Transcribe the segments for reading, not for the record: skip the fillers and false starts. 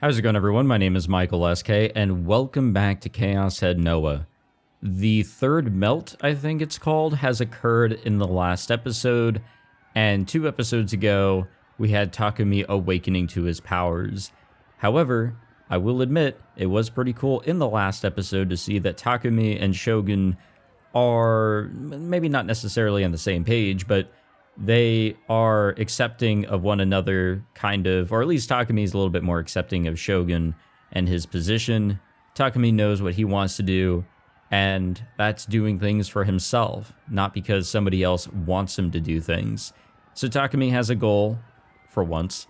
How's it going, everyone? My name is Michael SK, and welcome back to Chaos Head Noah. The third melt, I think it's called, has occurred in the last episode, and 2 episodes ago, we had Takumi awakening to his powers. However, I will admit, it was pretty cool in the last episode to see that Takumi and Shogun are maybe not necessarily on the same page, but they are accepting of one another, kind of, or at least Takumi is a little bit more accepting of Shogun and his position. Takumi knows what he wants to do, and that's doing things for himself, not because somebody else wants him to do things. So Takumi has a goal, for once.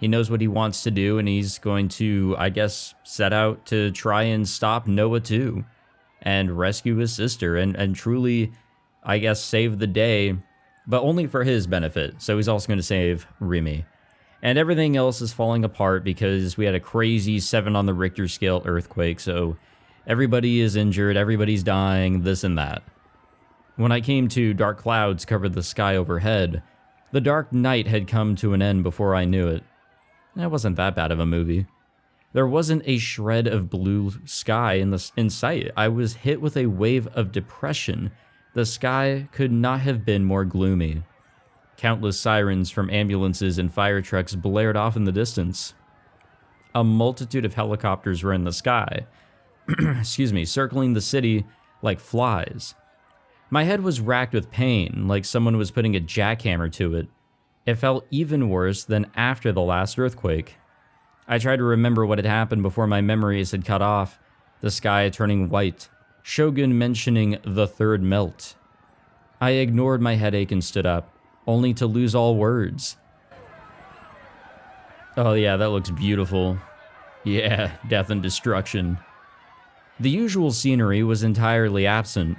He knows what he wants to do, and he's going to, I guess, set out to try and stop Noah too, and rescue his sister, and truly, I guess, save the day, but only for his benefit. So he's also going to save Rimi. And everything else is falling apart because we had a crazy 7 on the Richter scale earthquake, so everybody is injured, everybody's dying, this and that. When I came to, dark clouds covered the sky overhead. The dark night had come to an end before I knew it. That wasn't that bad of a movie. There wasn't a shred of blue sky in sight. I was hit with a wave of depression. The sky could not have been more gloomy. Countless sirens from ambulances and fire trucks blared off in the distance. A multitude of helicopters were in the sky, circling the city like flies. My head was racked with pain, like someone was putting a jackhammer to it. It felt even worse than after the last earthquake. I tried to remember what had happened before my memories had cut off, the sky turning white, Shogun mentioning the third melt. I ignored my headache and stood up, only to lose all words. Oh yeah, that looks beautiful. Yeah, death and destruction. The usual scenery was entirely absent.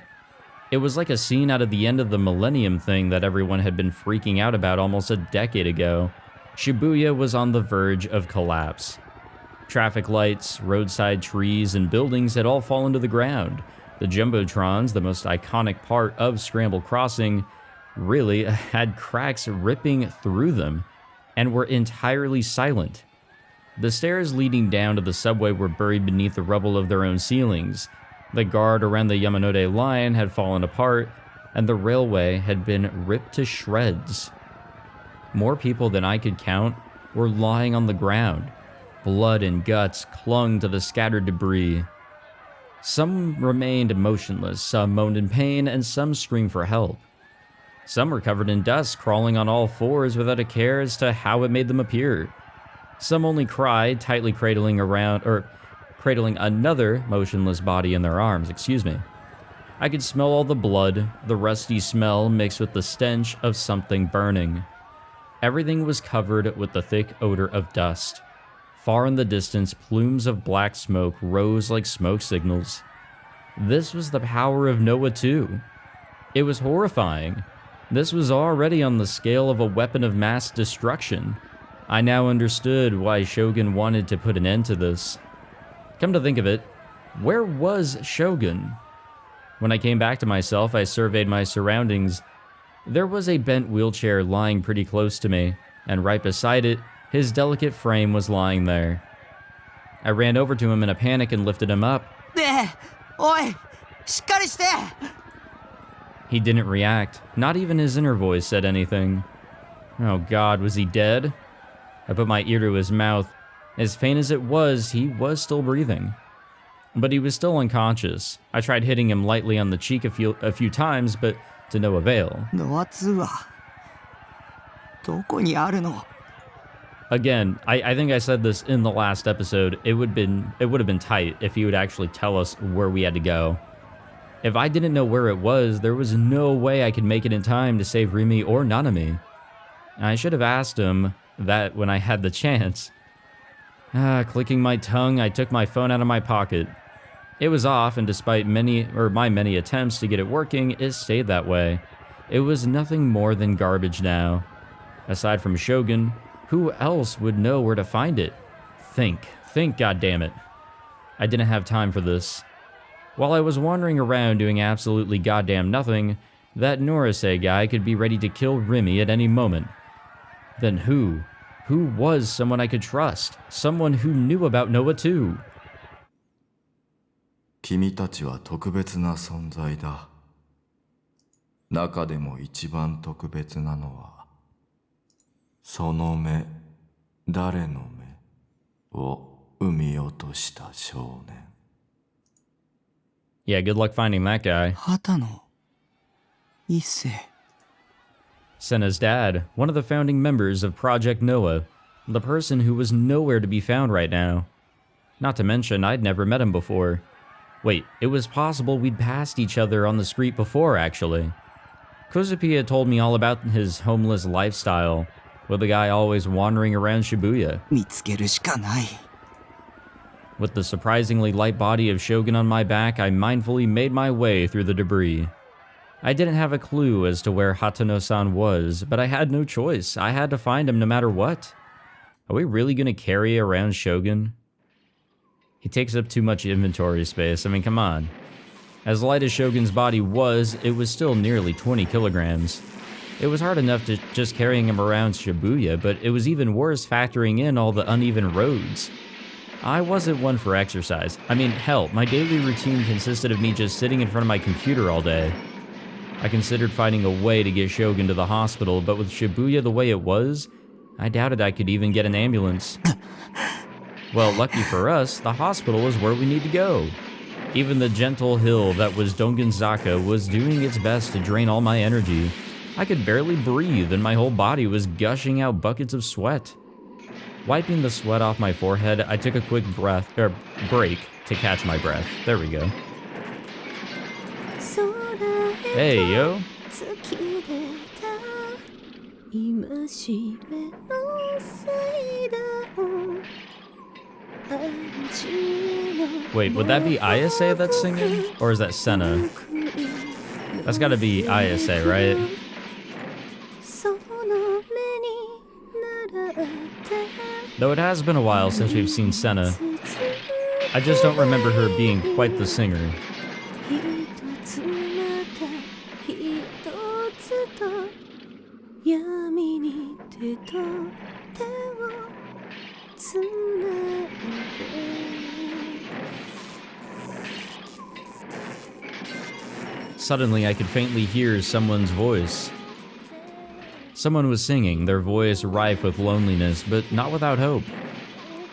It was like a scene out of the end of the Millennium thing that everyone had been freaking out about almost a decade ago. Shibuya was on the verge of collapse. Traffic lights, roadside trees, and buildings had all fallen to the ground. The Jumbotrons, the most iconic part of Scramble Crossing, really had cracks ripping through them and were entirely silent. The stairs leading down to the subway were buried beneath the rubble of their own ceilings. The guard around the Yamanote line had fallen apart, and the railway had been ripped to shreds. More people than I could count were lying on the ground. Blood and guts clung to the scattered debris. Some remained motionless, some moaned in pain, and some screamed for help. Some were covered in dust, crawling on all fours without a care as to how it made them appear. Some only cried, tightly cradling another motionless body in their arms, I could smell all the blood, the rusty smell mixed with the stench of something burning. Everything was covered with the thick odor of dust. Far in the distance, plumes of black smoke rose like smoke signals. This was the power of Noah too. It was horrifying. This was already on the scale of a weapon of mass destruction. I now understood why Shogun wanted to put an end to this. Come to think of it, where was Shogun? When I came back to myself, I surveyed my surroundings. There was a bent wheelchair lying pretty close to me, and right beside it, his delicate frame was lying there. I ran over to him in a panic and lifted him up. Oi! Shikkari shite! He didn't react. Not even his inner voice said anything. Oh God, was he dead? I put my ear to his mouth. As faint as it was, he was still breathing. But he was still unconscious. I tried hitting him lightly on the cheek a few times, but to no avail. Again, I think I said this in the last episode, it would have been tight if he would actually tell us where we had to go. If I didn't know where it was, there was no way I could make it in time to save Rimi or Nanami. I should have asked him that when I had the chance. Clicking my tongue, I took my phone out of my pocket. It was off, and despite my many attempts to get it working, it stayed that way. It was nothing more than garbage now. Aside from Shogun, who else would know where to find it? Think, goddammit. I didn't have time for this. While I was wandering around doing absolutely goddamn nothing, that Norase guy could be ready to kill Rimi at any moment. Then who Who was someone I could trust? Someone who knew about Noah too? 君たちは特別な存在だ。中でも一番特別なのは、その目、誰の目を産み落とした少年。Yeah, good luck finding that guy. 畑野一世。Senna's dad, one of the founding members of Project Noah, the person who was nowhere to be found right now. Not to mention, I'd never met him before. Wait, it was possible we'd passed each other on the street before, actually. Kozupi had told me all about his homeless lifestyle, with the guy always wandering around Shibuya. 見つけるしかない。 With the surprisingly light body of Shogun on my back, I mindfully made my way through the debris. I didn't have a clue as to where Hatano-san was, but I had no choice. I had to find him no matter what. Are we really gonna carry around Shogun? He takes up too much inventory space. I mean, come on. As light as Shogun's body was, it was still nearly 20 kilograms. It was hard enough to just carrying him around Shibuya, but it was even worse factoring in all the uneven roads. I wasn't one for exercise. I mean, hell, my daily routine consisted of me just sitting in front of my computer all day. I considered finding a way to get Shogun to the hospital, but with Shibuya the way it was, I doubted I could even get an ambulance. Well, lucky for us, the hospital is where we need to go. Even the gentle hill that was Dongenzaka was doing its best to drain all my energy. I could barely breathe and my whole body was gushing out buckets of sweat. Wiping the sweat off my forehead, I took a quick break to catch my breath. There we go. Hey, yo. Wait, would that be Ayase that's singing? Or is that Senna? That's gotta be Ayase, right? Though it has been a while since we've seen Senna. I just don't remember her being quite the singer. Suddenly, I could faintly hear someone's voice. Someone was singing, their voice rife with loneliness, but not without hope.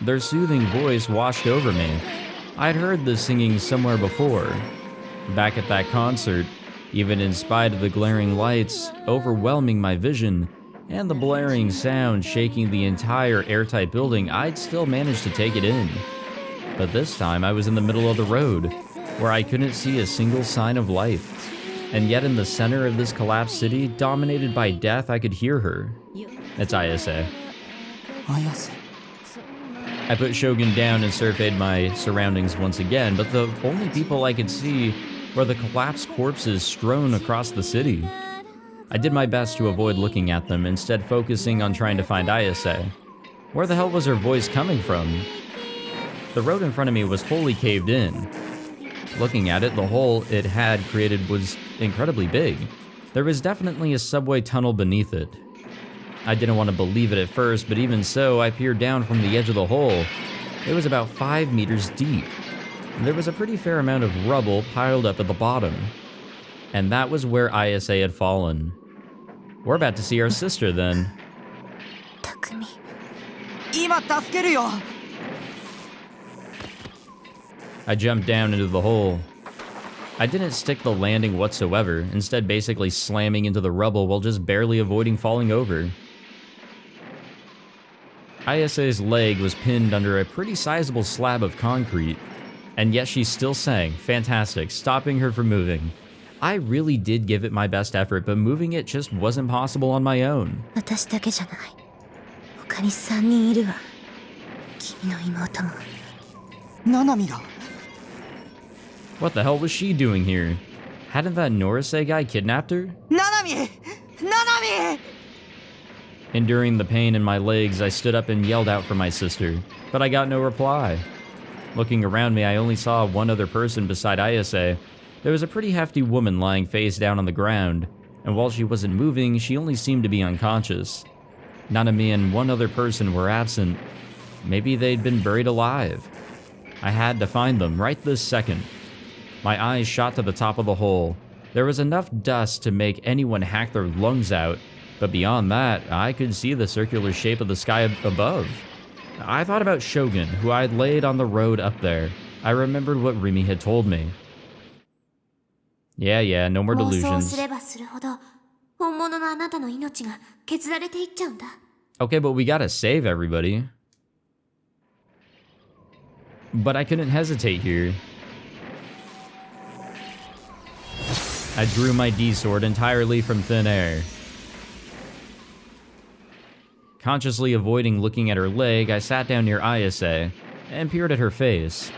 Their soothing voice washed over me. I'd heard this singing somewhere before. Back at that concert, even in spite of the glaring lights overwhelming my vision, and the blaring sound shaking the entire airtight building, I'd still managed to take it in. But this time I was in the middle of the road, where I couldn't see a single sign of life. And yet in the center of this collapsed city, dominated by death, I could hear her. It's Ayase. Ayase. I put Shogun down and surveyed my surroundings once again, but the only people I could see were the collapsed corpses strewn across the city. I did my best to avoid looking at them, instead focusing on trying to find Ayase. Where the hell was her voice coming from? The road in front of me was wholly caved in. Looking at it, the hole it had created was incredibly big. There was definitely a subway tunnel beneath it. I didn't want to believe it at first, but even so, I peered down from the edge of the hole. It was about 5 meters deep. There was a pretty fair amount of rubble piled up at the bottom. And that was where Ayase had fallen. We're about to see our sister then. Takumi. 今助けるよ. I jumped down into the hole. I didn't stick the landing whatsoever, instead basically slamming into the rubble while just barely avoiding falling over. Ayase's leg was pinned under a pretty sizable slab of concrete, and yet she still sang. Fantastic, stopping her from moving. I really did give it my best effort, but moving it just wasn't possible on my own. 私だけじゃない。他に3人いるわ。君の妹も。ナナミだ。 What the hell was she doing here? Hadn't that Norase guy kidnapped her? ナナミ！ナナミ！ Enduring the pain in my legs, I stood up and yelled out for my sister, but I got no reply. Looking around me, I only saw one other person beside Ayase. There was a pretty hefty woman lying face down on the ground, and while she wasn't moving, she only seemed to be unconscious. Nanami and one other person were absent. Maybe they'd been buried alive. I had to find them right this second. My eyes shot to the top of the hole. There was enough dust to make anyone hack their lungs out, but beyond that, I could see the circular shape of the sky above. I thought about Shogun, who I'd laid on the road up there. I remembered what Rimi had told me. Yeah, no more 妄想 delusions. すればするほど本物のあなたの命が削られていっちゃうんだ。 Okay, but we gotta save everybody. But I couldn't hesitate here. I drew my D-sword entirely from thin air. Consciously avoiding looking at her leg, I sat down near Ayase and peered at her face.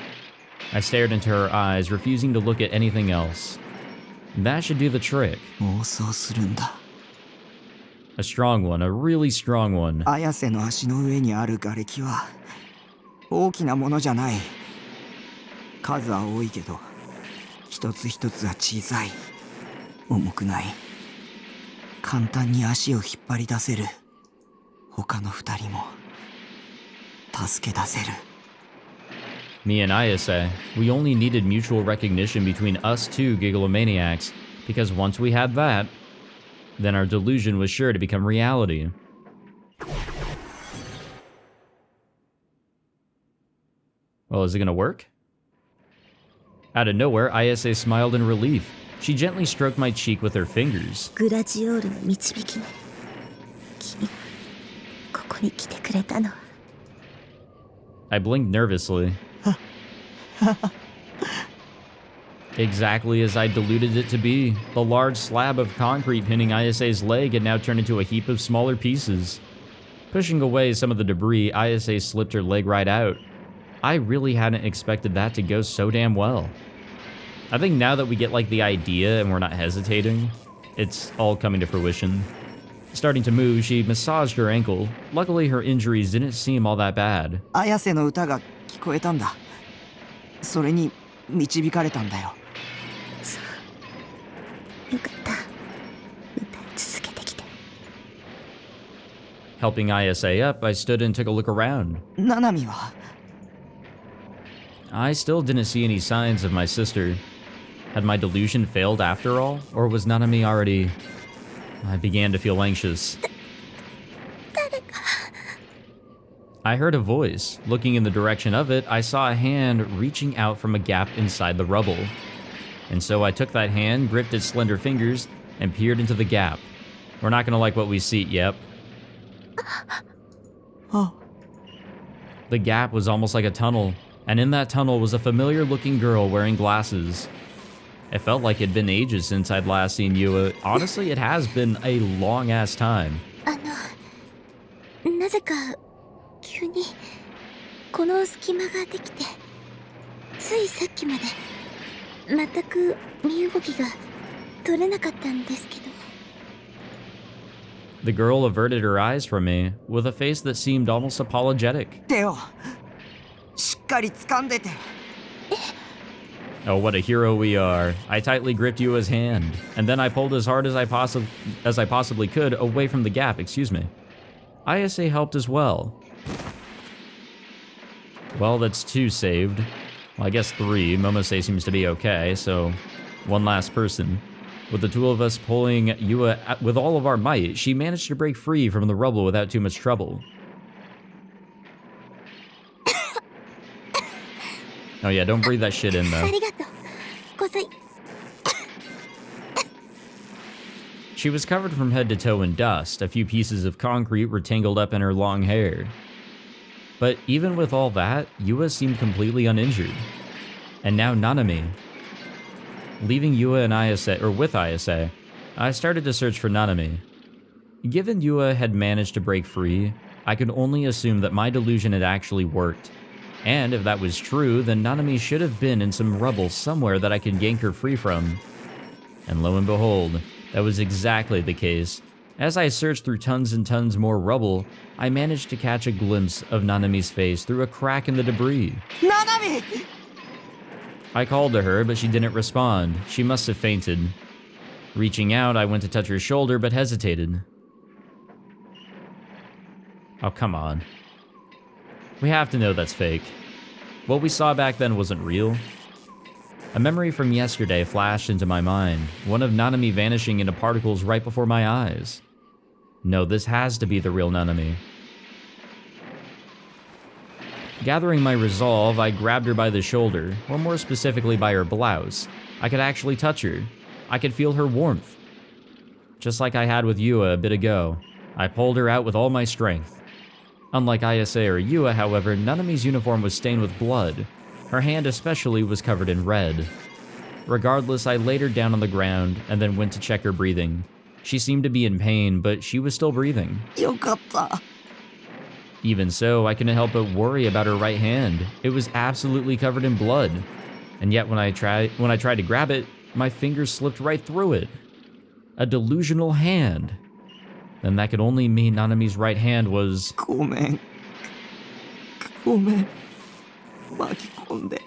I stared into her eyes, refusing to look at anything else. That should do the trick. 妄想するんだ。 A strong one, a really strong one. 綾瀬の足の上にある瓦礫は大きなものじゃない。数は多いけど一つ一つは小さい。重くない。簡単に足を引っ張り出せる。他の二人も助け出せる。 Me and Ayase, we only needed mutual recognition between us two Gigglomaniacs, because once we had that, then our delusion was sure to become reality. Well, is it gonna work? Out of nowhere, Ayase smiled in relief. She gently stroked my cheek with her fingers. グラジオールの導きね。君がここに来てくれたのは。 I blinked nervously. Exactly as I deluded it to be. The large slab of concrete pinning Ayase's leg had now turned into a heap of smaller pieces. Pushing away some of the debris, Ayase slipped her leg right out. I really hadn't expected that to go so damn well. I think now that we get like the idea and we're not hesitating, it's all coming to fruition. Starting to move, she massaged her ankle. Luckily, her injuries didn't seem all that bad. 綾瀬の歌が聞こえたんだ。それに導かれたんだよ。よかった。歌い続けてきて。 Helping Ayase up, I stood and took a look around. ナナミは I still didn't see any signs of my sister. Had my delusion failed after all? Or was Nanami already... I began to feel anxious. I heard a voice. Looking in the direction of it, I saw a hand reaching out from a gap inside the rubble. And so I took that hand, gripped its slender fingers, and peered into the gap. We're not gonna like what we see, yep. Oh. The gap was almost like a tunnel, and in that tunnel was a familiar-looking girl wearing glasses. It felt like it'd been ages since I'd last seen Yua. Honestly, it has been a long-ass time. なぜか急にこの隙間ができて、ついさっきまで全く身動きが取れなかったんですけど。 The girl averted her eyes from me, with a face that seemed almost apologetic. 手をしっかり掴んでて。 Oh, what a hero we are. I tightly gripped Yua's hand, and then I pulled as hard as I possibly could away from the gap, excuse me. Ayase helped as well. Well, that's 2 saved. Well, I guess 3. Momose seems to be okay, so one last person. With the 2 of us pulling Yua with all of our might, she managed to break free from the rubble without too much trouble. Oh yeah, don't breathe that shit in though. She was covered from head to toe in dust. A few pieces of concrete were tangled up in her long hair. But even with all that, Yua seemed completely uninjured. And now Nanami. Leaving Yua and Ayase, or with Ayase, I started to search for Nanami. Given Yua had managed to break free, I could only assume that my delusion had actually worked. And if that was true, then Nanami should have been in some rubble somewhere that I could yank her free from. And lo and behold, that was exactly the case. As I searched through tons and tons more rubble, I managed to catch a glimpse of Nanami's face through a crack in the debris. Nanami! I called to her, but she didn't respond. She must have fainted. Reaching out, I went to touch her shoulder, but hesitated. Oh, come on. We have to know that's fake. What we saw back then wasn't real. A memory from yesterday flashed into my mind, one of Nanami vanishing into particles right before my eyes. No, this has to be the real Nanami. Gathering my resolve, I grabbed her by the shoulder, or more specifically by her blouse. I could actually touch her. I could feel her warmth. Just like I had with Yua a bit ago, I pulled her out with all my strength. Unlike Ayase or Yua, however, Nanami's uniform was stained with blood. Her hand especially was covered in red. Regardless, I laid her down on the ground and then went to check her breathing. She seemed to be in pain, but she was still breathing. よかった。 Even so, I couldn't help but worry about her right hand. It was absolutely covered in blood. And yet when I tried to grab it, my fingers slipped right through it. A delusional hand. Then that could only mean Nanami's right hand was... ごめん。ごめん。巻き込んで。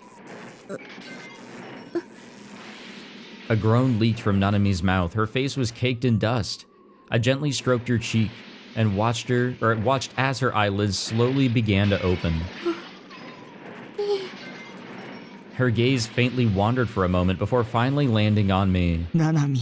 A groan leaked from Nanami's mouth. Her face was caked in dust. I gently stroked her cheek and watched as her eyelids slowly began to open. Her gaze faintly wandered for a moment before finally landing on me. ナナミ。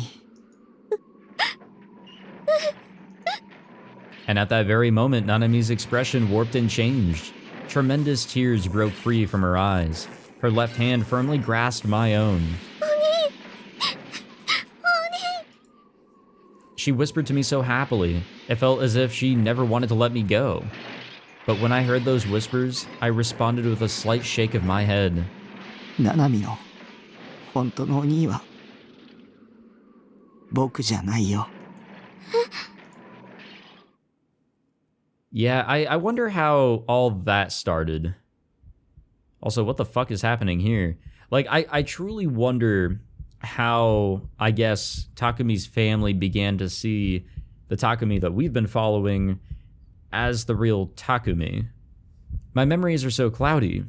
And at that very moment, Nanami's expression warped and changed. Tremendous tears broke free from her eyes. Her left hand firmly grasped my own. She whispered to me so happily, it felt as if she never wanted to let me go. But when I heard those whispers, I responded with a slight shake of my head. ナナミの本当のお兄は僕じゃないよ。 Yeah, I wonder how all that started. Also, what the fuck is happening here? Like, I truly wonder how, I guess, Takumi's family began to see the Takumi that we've been following as the real Takumi. My memories are so cloudy.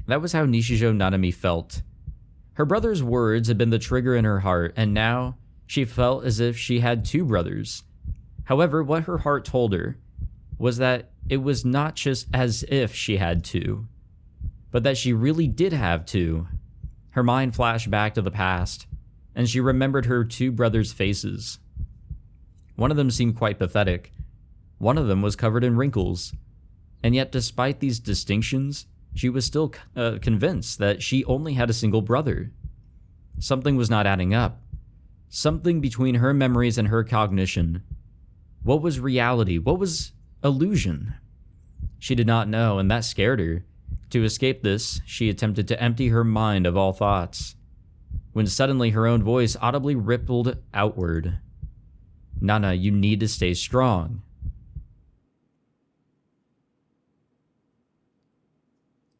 That was how Nishijo Nanami felt. Her brother's words had been the trigger in her heart, and now she felt as if she had two brothers. However, what her heart told her was that it was not just as if she had two, but that she really did have two. Her mind flashed back to the past, and she remembered her two brothers' faces. One of them seemed quite pathetic. One of them was covered in wrinkles. And yet, despite these distinctions, she was still convinced that she only had a single brother. Something was not adding up. Something between her memories and her cognition. What was reality? What was illusion? She did not know, and that scared her. To escape this, she attempted to empty her mind of all thoughts, when suddenly her own voice audibly rippled outward. Nana, you need to stay strong.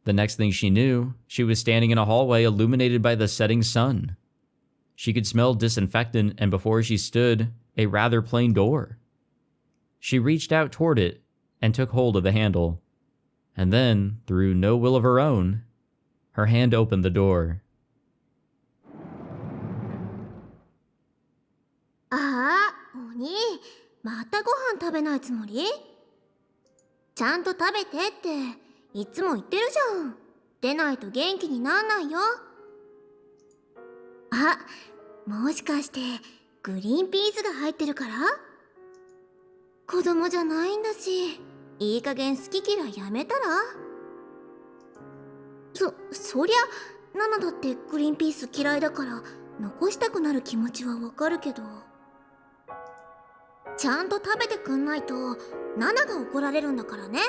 The next thing she knew, she was standing in a hallway illuminated by the setting sun. She could smell disinfectant, and before she stood, a rather plain door. She reached out toward it and took hold of the handle. And then, through no will of her own, her hand opened the door. ああ、お兄、またご飯食べないつもり？ちゃんと食べてっていつも言ってるじゃん。出ないと元気になんないよ。あ、もしかしてグリーンピースが入ってるから？子供じゃないんだし、いい加減好き嫌いやめたら？そりゃナナだってグリーンピース嫌いだから残したくなる気持ちはわかるけど、ちゃんと食べてくんないとナナが怒られるんだからね。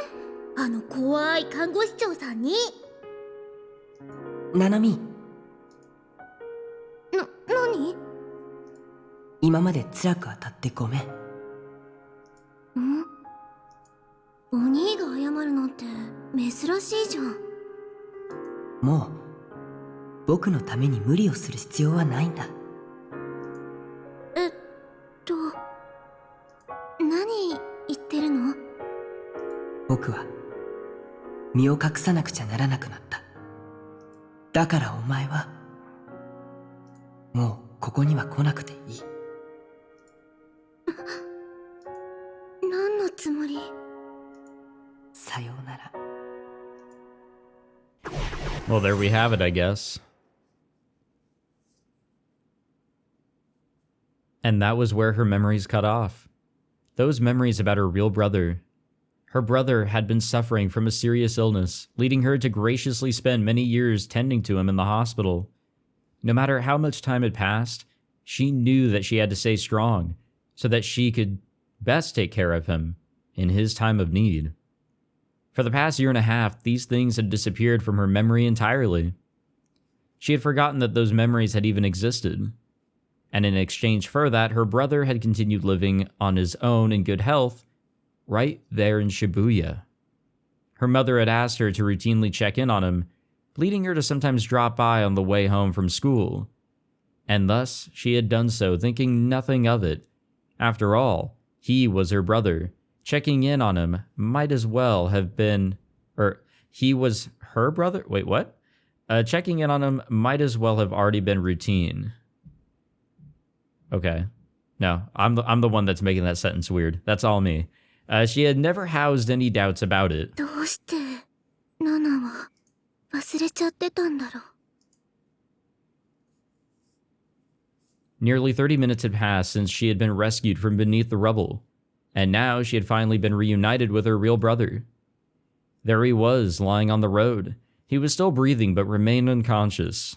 あの怖い看護師長さんに。ナナミ、何？今まで辛く当たってごめん。お兄が謝るのって珍しいじゃん。もう僕のために無理をする必要はないんだ。何言ってるの？僕は身を隠さなくちゃならなくなった。だからお前はもうここには来なくていい。何のつもり？さようなら。 Well, there we have it, I guess. And that was where her memories cut off. Those memories about her real brother. Her brother had been suffering from a serious illness, leading her to graciously spend many years tending to him in the hospital. No matter how much time had passed, she knew that she had to stay strong so that she could best take care of him in his time of need. For the past year and a half, these things had disappeared from her memory entirely. She had forgotten that those memories had even existed. And in exchange for that, her brother had continued living on his own in good health right there in Shibuya. Her mother had asked her to routinely check in on him, leading her to sometimes drop by on the way home from school. And thus, she had done so, thinking nothing of it. After all, he was her brother. Checking in on him might as well have been... he was her brother? Wait, what? Checking in on him might as well have already been routine. Okay. No, I'm the one that's making that sentence weird. That's all me. She had never housed any doubts about it. どうしてナナは忘れちゃってたんだろう。 Nearly 30 minutes had passed since she had been rescued from beneath the rubble, and now she had finally been reunited with her real brother. There he was, lying on the road. He was still breathing but remained unconscious.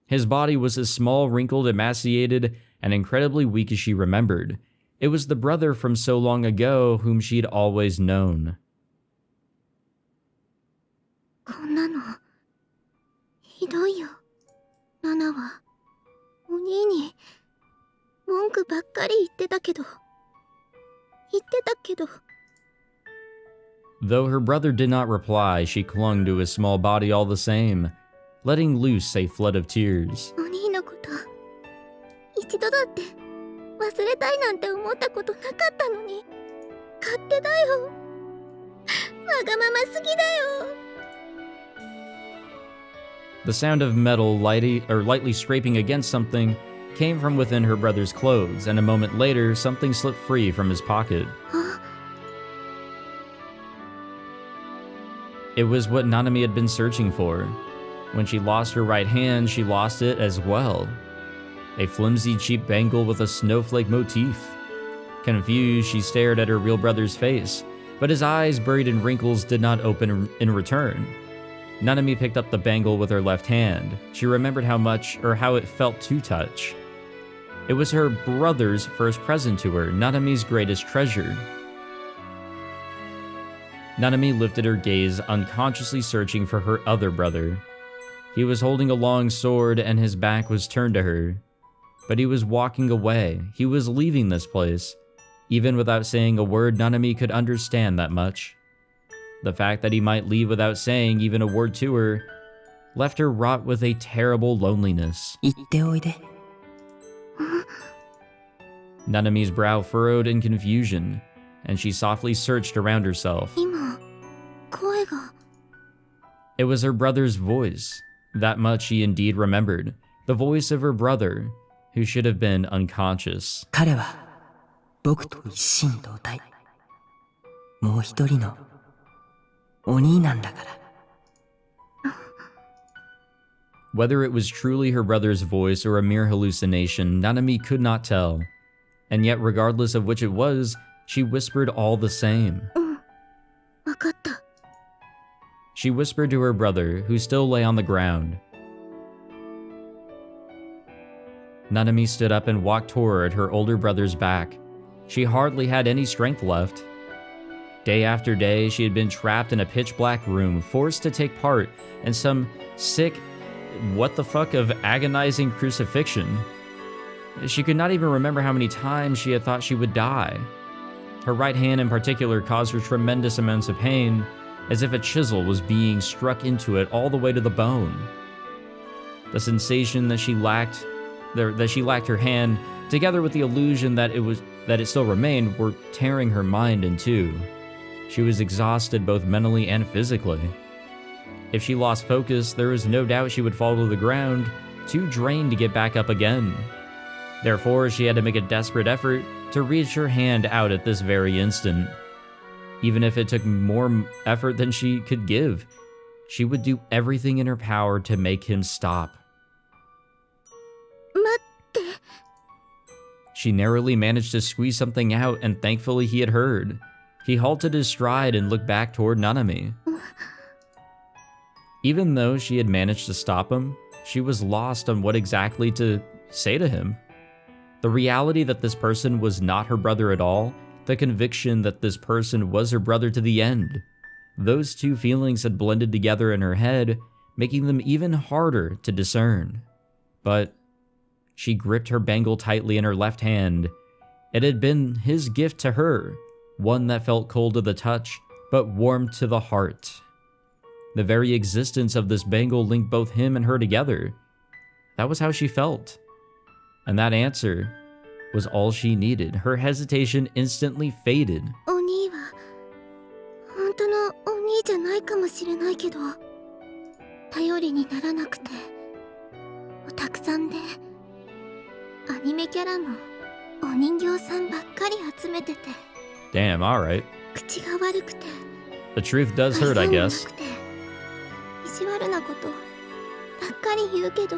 His body was as small, wrinkled, emaciated, and incredibly weak as she remembered. It was the brother from so long ago whom she'd always known. こんなのひどいよ。ナナはお兄に文句ばっかり言ってたけど。 Though her brother did not reply, she clung to his small body all the same, letting loose a flood of tears. お兄のこと一度だって忘れたいなんて思ったことなかったのに勝手だよ。わがまますぎだよ。 The sound of metal lightly scraping against something came from within her brother's clothes, and a moment later, something slipped free from his pocket. It was what Nanami had been searching for. When she lost her right hand, she lost it as well. A flimsy, cheap bangle with a snowflake motif. Confused, she stared at her real brother's face, but his eyes, buried in wrinkles, did not open in return. Nanami picked up the bangle with her left hand. She remembered how it felt to touch. It was her brother's first present to her, Nanami's greatest treasure. Nanami lifted her gaze, unconsciously searching for her other brother. He was holding a long sword and his back was turned to her. But he was walking away. He was leaving this place. Even without saying a word, Nanami could understand that much. The fact that he might leave without saying even a word to her left her wrought with a terrible loneliness. 言っておいで。 Nanami's brow furrowed in confusion, and she softly searched around herself. 今声が It was her brother's voice. That much she indeed remembered. The voice of her brother, who should have been unconscious. 彼は僕と一心同体。もう一人のお兄なんだから。 Whether it was truly her brother's voice or a mere hallucination, Nanami could not tell. And yet, regardless of which it was, she whispered all the same. わかった。 She whispered to her brother, who still lay on the ground. Nanami stood up and walked toward her older brother's back. She hardly had any strength left. Day after day, she had been trapped in a pitch-black room, forced to take part in some sick, what-the-fuck of agonizing crucifixion. She could not even remember how many times she had thought she would die. Her right hand in particular caused her tremendous amounts of pain, as if a chisel was being struck into it all the way to the bone. The sensation that she lacked her hand, together with the illusion that it still remained, were tearing her mind in two. She was exhausted both mentally and physically. If she lost focus, there was no doubt she would fall to the ground, too drained to get back up again. Therefore, she had to make a desperate effort to reach her hand out at this very instant. even if it took more effort than she could give. She would do everything in her power to make him stop. 待って。 She narrowly managed to squeeze something out, and thankfully he had heard. He halted his stride and looked back toward Nanami. Even though she had managed to stop him, she was lost on what exactly to say to him. The reality that this person was not her brother at all, the conviction that this person was her brother to the end. Those two feelings had blended together in her head, making them even harder to discern. But she gripped her bangle tightly in her left hand. It had been his gift to her, one that felt cold to the touch, but warm to the heart. The very existence of this bangle linked both him and her together. That was how she felt. And that answer was all she needed. Her hesitation instantly faded. お兄は本当のお兄じゃないかもしれないけど、頼りにならなくて、おたくさんで、アニメキャラもお人形さんばっかり集めてて、 Damn, alright. 口が悪くて、 The truth does hurt, I 愛想もな guess. くて、意地悪なことばっかり言うけど、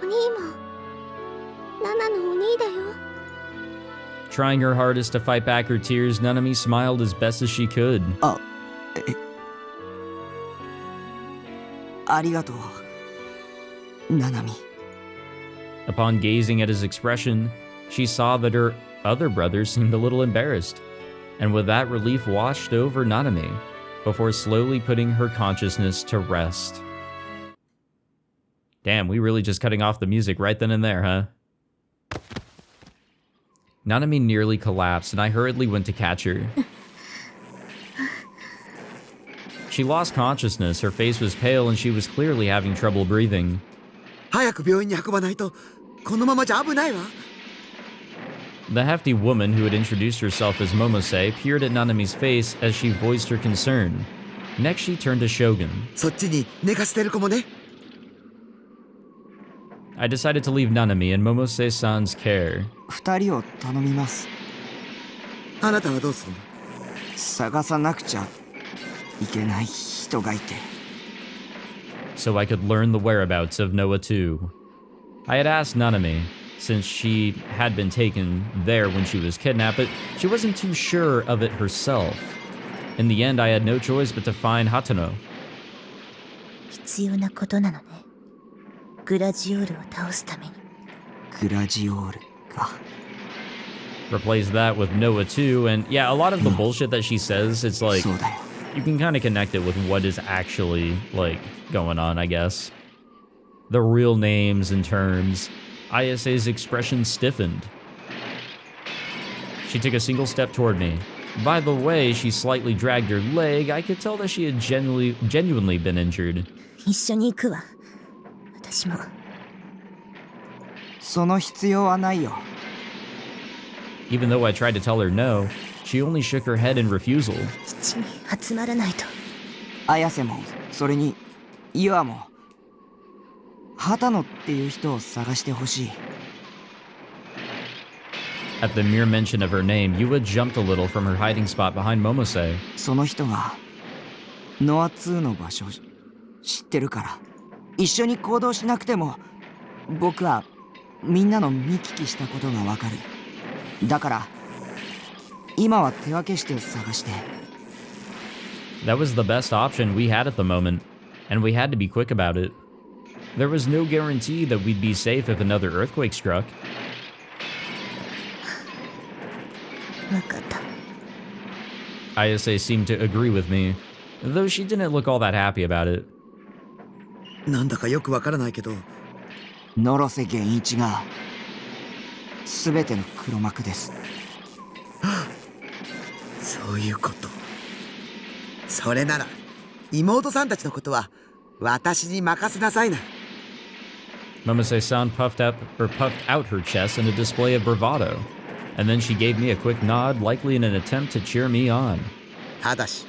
お兄もナナのお兄だよ。 Trying her hardest to fight back her tears, Nanami smiled as best as she could. ありがとう、ナナミ。 Upon gazing at his expression, she saw that her other brother seemed a little embarrassed, and with that relief washed over Nanami, before slowly putting her consciousness to rest. Damn, we really just cutting off the music right then and there, huh? Nanami nearly collapsed, and I hurriedly went to catch her. She lost consciousness, her face was pale, and she was clearly having trouble breathing. 早く病院に運ばないと、このままじゃ危ないわ。 The hefty woman who had introduced herself as Momose peered at Nanami's face as she voiced her concern. Next, she turned to Shogun. そっちに寝かせてる子もね。 I decided to leave Nanami in Momose-san's care. 二人を頼みます。あなたはどうするの？探さなくちゃいけない人がいて。 So I could learn the whereabouts of Noah too. I had asked Nanami, since she had been taken there when she was kidnapped, but she wasn't too sure of it herself. In the end, I had no choice but to find Hatano. 必要なことなのね。グラジオールを倒すために。グラジオールか。 Replace that with Noah too, and yeah, a lot of the bullshit that she says, it's like, そうだよ。 you can kind of connect it with what is actually, like, going on, I guess. The real names and terms. ISA's expression stiffened. She took a single step toward me. By the way she slightly dragged her leg, I could tell that she had genuinely been injured. 一緒に行くわ。私も。その必要はないよ。 Even though I tried to tell her no, she only shook her head in refusal. 基地に集まらないと。綾瀬も、それに、岩も。畑野っていう人を探してほしい。 At the mere mention of her name, Yua jumped a little from her hiding spot behind Momose. その人が、ノア2の場所知ってるから、一緒に行動しなくても、僕はみんなの見聞きしたことがわかる。だから、今は手分けして探して。 That was the best option we had at the moment, and we had to be quick about it. There was no guarantee that we'd be safe if another earthquake struck. わかった。 ISA seemed to agree with me, though she didn't look all that happy about it. なんだかよくわからないけど、野呂瀬源一が全ての黒幕です。そういうこと。それなら妹さんたちのことは私に任せなさいな。 Momose-san puffed out her chest in a display of bravado, and then she gave me a quick nod, likely in an attempt to cheer me on. ただし、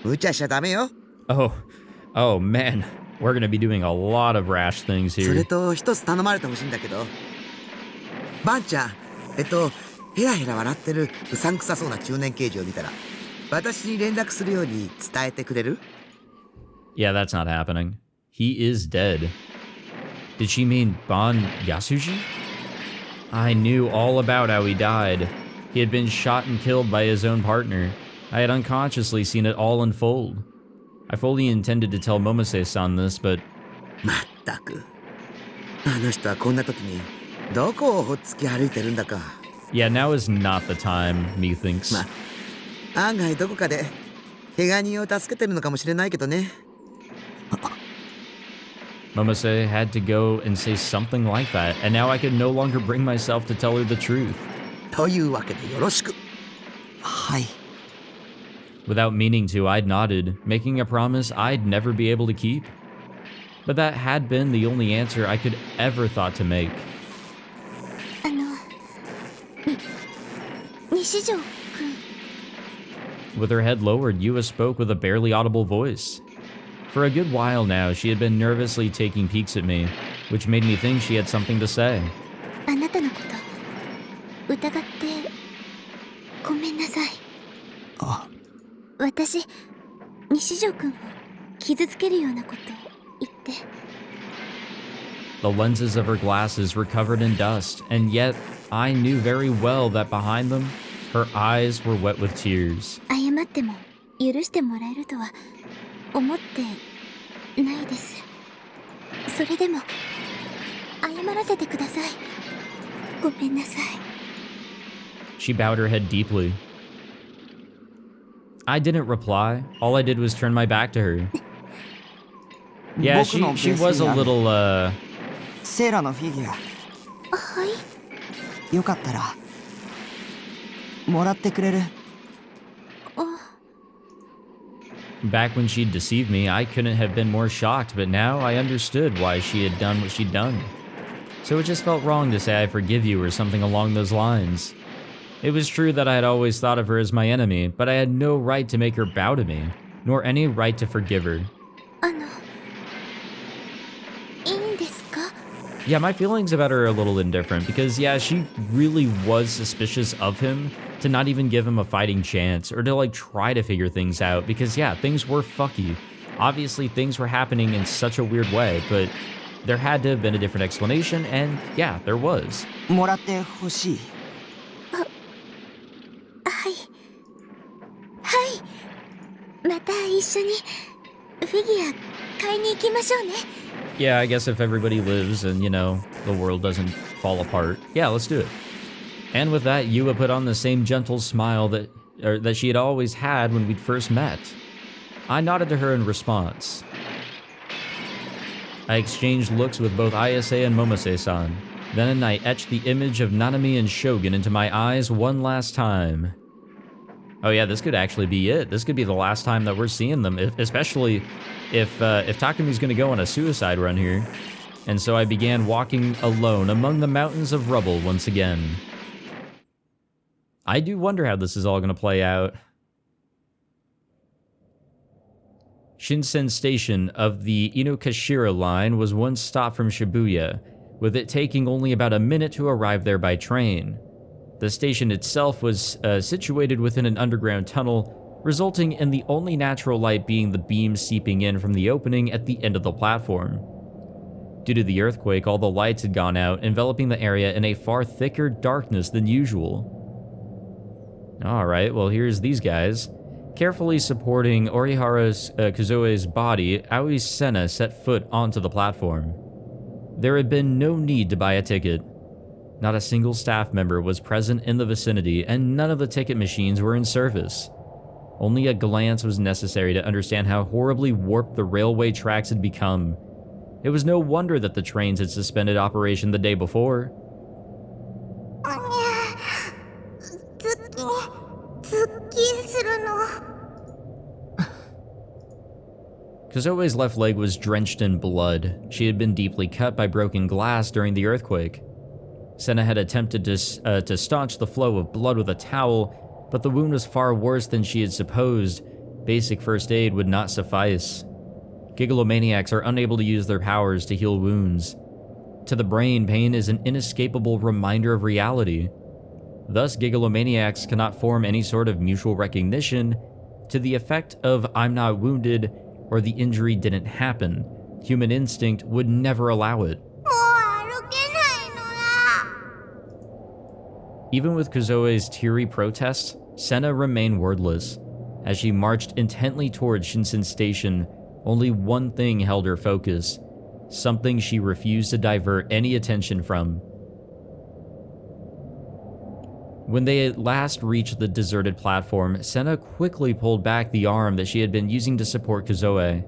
無茶しちゃダメよ。 Oh man, we're gonna be doing a lot of rash things それ here. と一つ頼まれてほしいんだけど。バンちゃん、ヘラヘラ笑ってるうさんくさそうな中年刑事を見たら、私に連絡するように伝えてくれる？ Yeah, that's not happening. He is dead. Did she mean Bon Yasuji? I knew all about how he died. He had been shot and killed by his own partner. I had unconsciously seen it all unfold. I fully intended to tell Momose-san this, but... まったく。あの人はこんな時にどこをほっつき歩いてるんだか。Yeah, now is not the time, methinks. 案外どこかで怪我人を助けてるのかもしれないけどね。Momose had to go and say something like that, and now I could no longer bring myself to tell her the truth. というわけでよろしく。はい。 Without meaning to, I'd nodded, making a promise I'd never be able to keep. But that had been the only answer I could ever thought to make. 西条くん。 With her head lowered, Yua spoke with a barely audible voice. For a good while now, she had been nervously taking peeks at me, which made me think she had something to say. あなたのこと疑ってごめんなさい。私、西条くんを傷つけるようなこと言って。The lenses of her glasses were covered in dust, and yet I knew very well that behind them, her eyes were wet with tears. 謝っても許してもらえるとは思ってないです。それでも謝らせてください。ごめんなさい。She bowed her head deeply. I didn't reply. All I did was turn my back to her. Yeah, she was a little, セイラのフィギュア。はい。よかったらもらってくれる？ Back when she'd deceived me, I couldn't have been more shocked, but now I understood why she had done what she'd done. So it just felt wrong to say I forgive you or something along those lines. It was true that I had always thought of her as my enemy, but I had no right to make her bow to me, nor any right to forgive her. いいんですか? Yeah, my feelings about her are a little indifferent because, yeah, she really was suspicious of him to not even give him a fighting chance or to, like, try to figure things out because, yeah, things were fucky. Obviously, things were happening in such a weird way, but there had to have been a different explanation, and, yeah, there was. もらってほしい。はい。はい。また一緒にフィギュア買いに行きましょうね。Yeah, I guess if everybody lives and, you know, the world doesn't fall apart, yeah, let's do it. And with that, Yua put on the same gentle smile that she had always had when we'd first met. I nodded to her in response. I exchanged looks with both Ayase and Momose-san. Then I etched the image of Nanami and Shogun into my eyes one last time. Oh yeah, this could actually be it. This could be the last time that we're seeing them, especially if Takumi's gonna go on a suicide run here. And so I began walking alone among the mountains of rubble once again. I do wonder how this is all gonna play out. Shinsen Station of the Inokashira line was one stop from Shibuya, with it taking only about a minute to arrive there by train. The station itself was situated within an underground tunnel, resulting in the only natural light being the beams seeping in from the opening at the end of the platform. Due to the earthquake, all the lights had gone out, enveloping the area in a far thicker darkness than usual. Alright, well here's these guys. Carefully supporting Orihara Kuzoe's body, Aoi Sena set foot onto the platform. There had been no need to buy a ticket. Not a single staff member was present in the vicinity, and none of the ticket machines were in service. Only a glance was necessary to understand how horribly warped the railway tracks had become. It was no wonder that the trains had suspended operation the day before. Kuzoe's left leg was drenched in blood. She had been deeply cut by broken glass during the earthquake. Sena had attempted to staunch the flow of blood with a towel, but the wound was far worse than she had supposed. Basic first aid would not suffice. Gigalomaniacs are unable to use their powers to heal wounds. To the brain, pain is an inescapable reminder of reality. Thus, gigalomaniacs cannot form any sort of mutual recognition to the effect of "I'm not wounded" or "the injury didn't happen." Human instinct would never allow it. Even with Kozoe's teary protests, Senna remained wordless. As she marched intently towards Shinsen Station, only one thing held her focus, something she refused to divert any attention from. When they at last reached the deserted platform, Senna quickly pulled back the arm that she had been using to support Kozoe.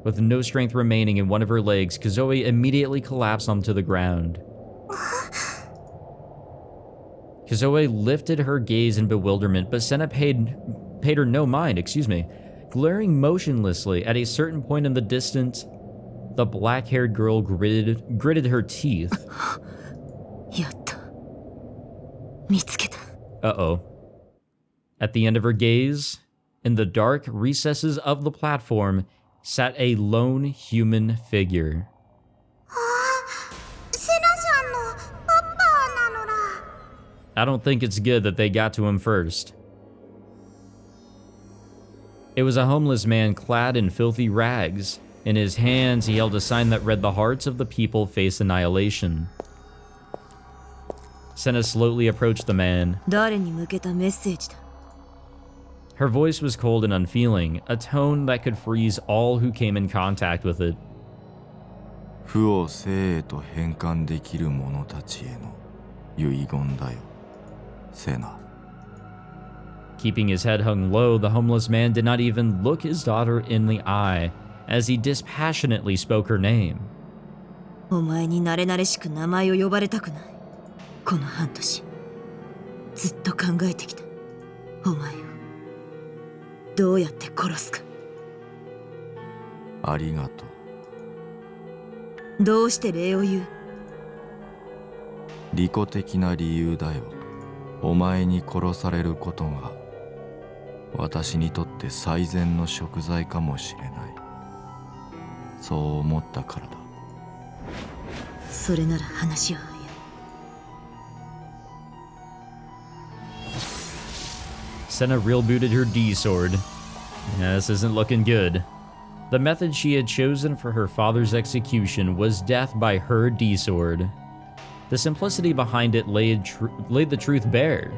With no strength remaining in one of her legs, Kozoe immediately collapsed onto the ground. Kozoe lifted her gaze in bewilderment, but Senna paid her no mind, Glaring motionlessly at a certain point in the distance, the black-haired girl gritted her teeth. Uh-oh. At the end of her gaze, in the dark recesses of the platform, sat a lone human figure. I don't think it's good that they got to him first. It was a homeless man clad in filthy rags. In his hands, he held a sign that read, "The hearts of the people face annihilation." Senna slowly approached the man. Her voice was cold and unfeeling, a tone that could freeze all who came in contact with it. 負を生へと変換できる者たちへの遺言だよ、セナ。 Keeping his head hung low, the homeless man did not even look his daughter in the eye as he dispassionately spoke her name. お前に慣れ慣れしく名前を呼ばれたくない。この半年、ずっと考えてきた。お前をどうやって殺すか。ありがとう。どうして礼を言う？利己的な理由だよ。お前に殺されることが私にとって最善の贖罪かもしれない。そう思ったからだ。それなら話は早い。Senna real booted her D sword. Yeah, this isn't looking good. The method she had chosen for her father's execution was death by her D sword. The simplicity behind it laid the truth bare.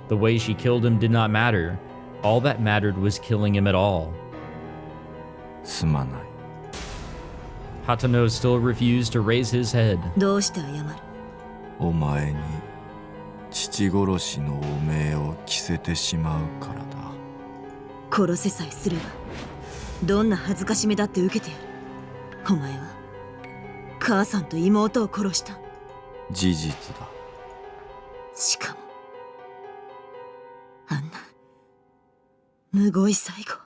The way she killed him did not matter. All that mattered was killing him at all. すまない。 Hatano still refused to raise his head. どうして謝る？お前に父殺しの汚名を着せてしまうからだ。殺せさえすればどんな恥ずかしめだって受けてやる。お前は母さんと妹を殺した。事実だ。しかもあんなむごい最後。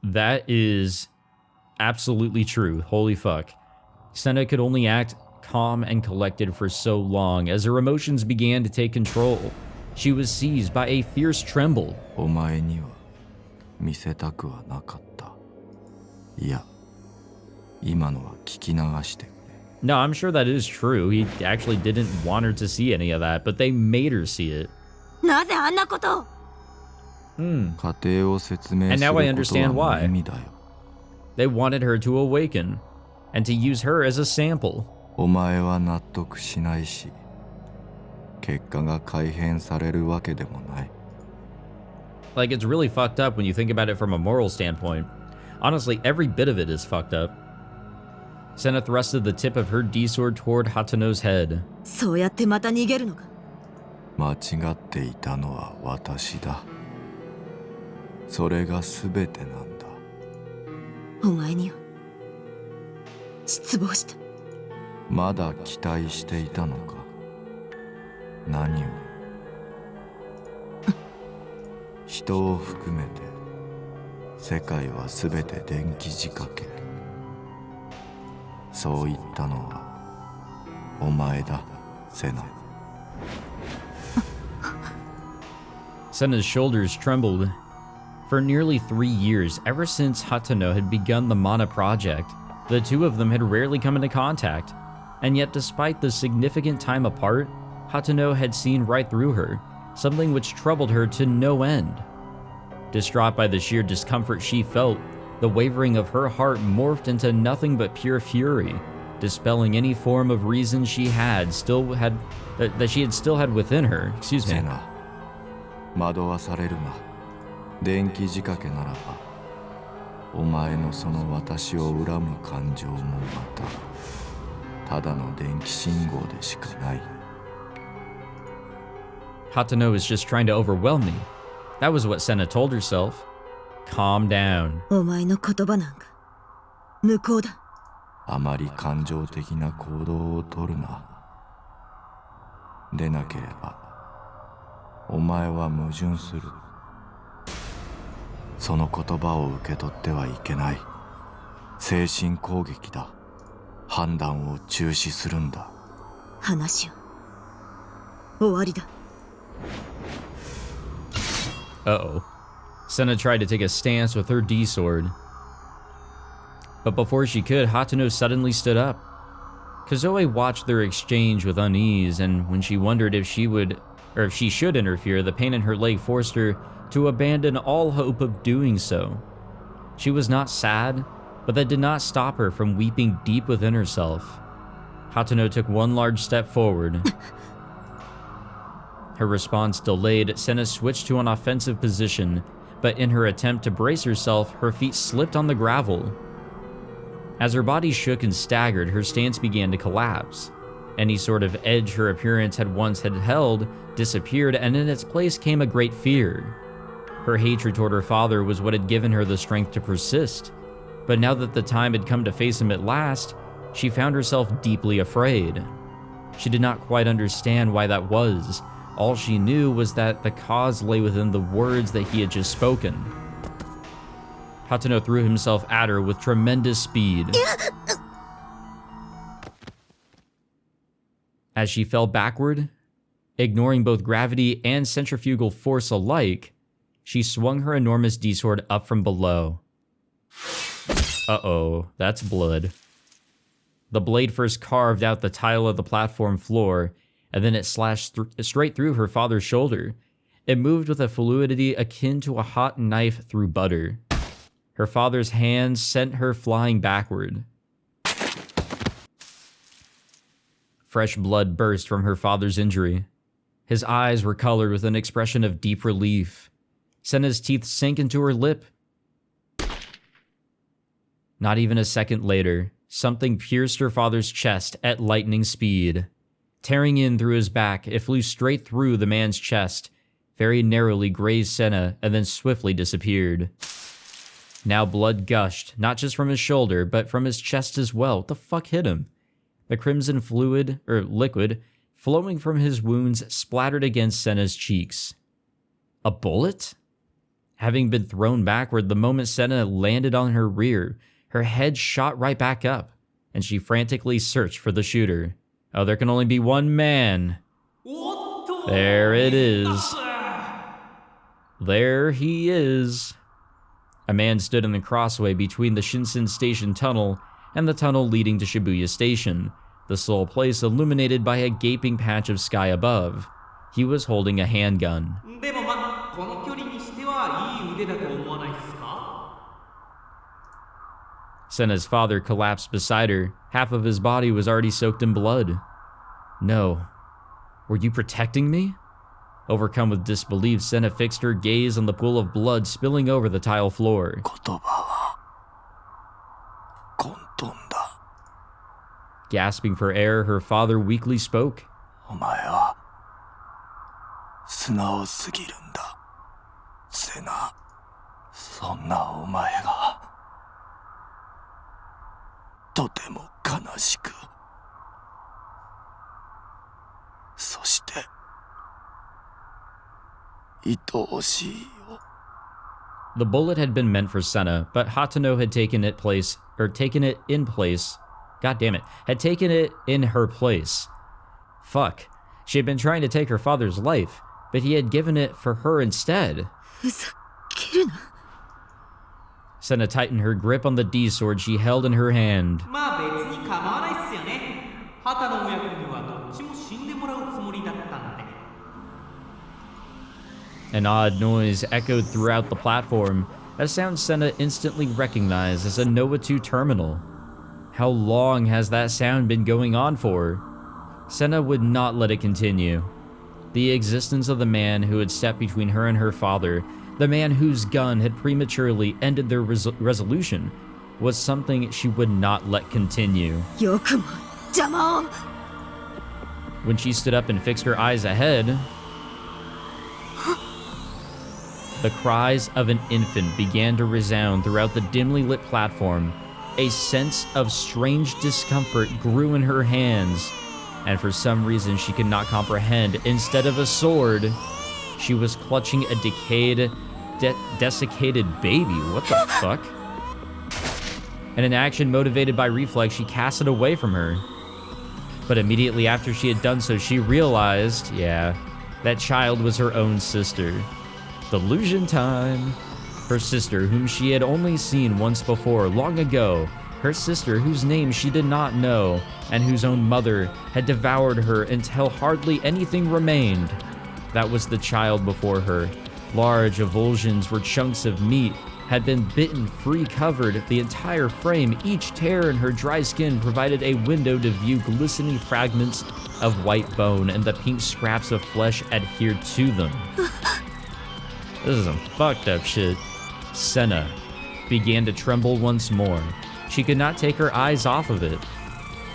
That is absolutely true. Holy fuck. Senna could only act calm and collected for so long as her emotions began to take control. She was seized by a fierce tremble. お前には見せたくはなかった。いや、今のは聞き流してくれ。 No, I'm sure that is true. He actually didn't want her to see any of that, but they made her see it. なぜあんなことを？過程を説明 And する now こ I と understand は why. 無意味だよ。 They wanted her to awaken and to use her as a sample. お前は納得しないし、結果が改変されるわけでもない。 Like, it's really fucked up when you think about it from a moral standpoint. Honestly, every bit of it is fucked up. Senna thrusted the tip of her D-sword toward Hatano's head. そうやってまた逃げるのか？間違っていたのは私だ。それが全てなんだ。お前には失望した。まだ期待していたのか。何を。人を含めて世界は全て電気仕掛け。そう言ったのはお前だ、セナ。 Senna's shoulders trembled. For nearly 3 years, ever since Hatano had begun the Mana project, the two of them had rarely come into contact. And yet, despite the significant time apart, Hatano had seen right through her, something which troubled her to no end. Distraught by the sheer discomfort she felt, the wavering of her heart morphed into nothing but pure fury, dispelling any form of reason she had still had within her. Excuse me. セナ、惑わされるな。電気仕掛けならば、お前のその私を恨む感情もまた、ただの電気信号でしかない。Hatano is just trying to overwhelm me. That was what Senna told herself. Calm down. お前の言葉なんか無効だ。あまり感情的な行動をとるな。でなければ、お前は矛盾する。その言葉を受け取ってはいけない。精神攻撃だ。判断を中止するんだ。話を終わりだ。Uh-oh. Senna tried to take a stance with her D-sword. But before she could, Hatano suddenly stood up. Kazoe watched their exchange with unease, and when she wondered if she should interfere, the pain in her leg forced her to abandon all hope of doing so. She was not sad, but that did not stop her from weeping deep within herself. Hatano took one large step forward. Her response delayed, Senna switched to an offensive position, but in her attempt to brace herself, her feet slipped on the gravel. As her body shook and staggered, her stance began to collapse. Any sort of edge her appearance had once held disappeared, and in its place came a great fear. Her hatred toward her father was what had given her the strength to persist, but now that the time had come to face him at last, she found herself deeply afraid. She did not quite understand why that was. All she knew was that the cause lay within the words that he had just spoken. Hatano threw himself at her with tremendous speed. As she fell backward, ignoring both gravity and centrifugal force alike, she swung her enormous D-sword up from below. Uh-oh, that's blood. The blade first carved out the tile of the platform floor, and then it slashed straight through her father's shoulder. It moved with a fluidity akin to a hot knife through butter. Her father's hand sent her flying backward. Fresh blood burst from her father's injury. His eyes were colored with an expression of deep relief. Senna's teeth sank into her lip. Not even a second later, something pierced her father's chest at lightning speed. Tearing in through his back, it flew straight through the man's chest, very narrowly grazed Senna, and then swiftly disappeared. Now blood gushed, not just from his shoulder, but from his chest as well. What the fuck hit him? The crimson liquid, flowing from his wounds splattered against Senna's cheeks. A bullet? Having been thrown backward the moment Senna landed on her rear, her head shot right back up, and she frantically searched for the shooter. Oh, there can only be one man. There it is. There he is. A man stood in the crossway between the Shinsen Station tunnel and the tunnel leading to Shibuya Station, the sole place illuminated by a gaping patch of sky above. He was holding a handgun. Senna's father collapsed beside her. Half of his body was already soaked in blood. No. Were you protecting me? Overcome with disbelief, Senna fixed her gaze on the pool of blood spilling over the tile floor. Gasping for air, her father weakly spoke. The bullet had been meant for Senna, but Hatano had taken it in her place. Fuck. She had been trying to take her father's life, but he had given it for her instead. Senna tightened her grip on the D-sword she held in her hand. An odd noise echoed throughout the platform, a sound Senna instantly recognized as a Noah 2 terminal. How long has that sound been going on for? Senna would not let it continue. The existence of the man who had stepped between her and her father, the man whose gun had prematurely ended their resolution, was something she would not let continue. When she stood up and fixed her eyes ahead, the cries of an infant began to resound throughout the dimly lit platform. A sense of strange discomfort grew in her hands, and for some reason she could not comprehend, instead of a sword, she was clutching a decayed, desiccated baby. What the fuck? In an action motivated by reflex, she cast it away from her. But immediately after she had done so, she realized, yeah, that child was her own sister. Delusion time. Her sister, whom she had only seen once before, long ago. Her sister, whose name she did not know, and whose own mother had devoured her until hardly anything remained. That was the child before her. Large avulsions where chunks of meat had been bitten free, covered the entire frame. Each tear in her dry skin provided a window to view glistening fragments of white bone, and the pink scraps of flesh adhered to them. This is some fucked up shit. Senna began to tremble once more. She could not take her eyes off of it.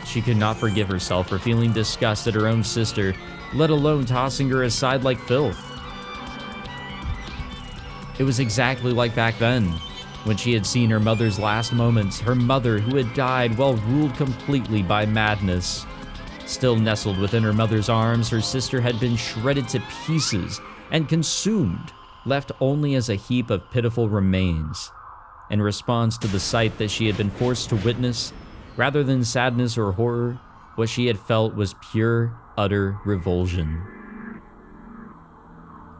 She could not forgive herself for feeling disgust at her own sister, let alone tossing her aside like filth. It was exactly like back then, when she had seen her mother's last moments, her mother who had died while ruled completely by madness. Still nestled within her mother's arms, her sister had been shredded to pieces and consumed, left only as a heap of pitiful remains. In response to the sight that she had been forced to witness, rather than sadness or horror, what she had felt was pure, utter revulsion.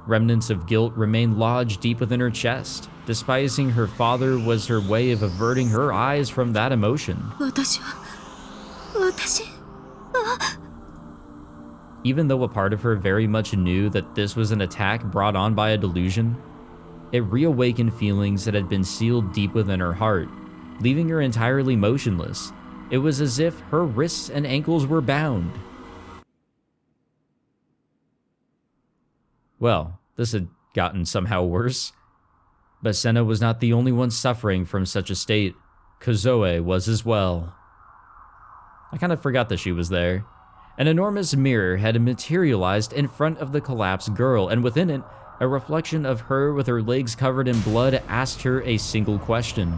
Remnants of guilt remained lodged deep within her chest. Despising her father was her way of averting her eyes from that emotion. Even though a part of her very much knew that this was an attack brought on by a delusion, it reawakened feelings that had been sealed deep within her heart, leaving her entirely motionless. It was as if her wrists and ankles were bound. Well, this had gotten somehow worse. But Senna was not the only one suffering from such a state. Kozoe was as well. I kind of forgot that she was there. An enormous mirror had materialized in front of the collapsed girl, and within it, a reflection of her with her legs covered in blood asked her a single question.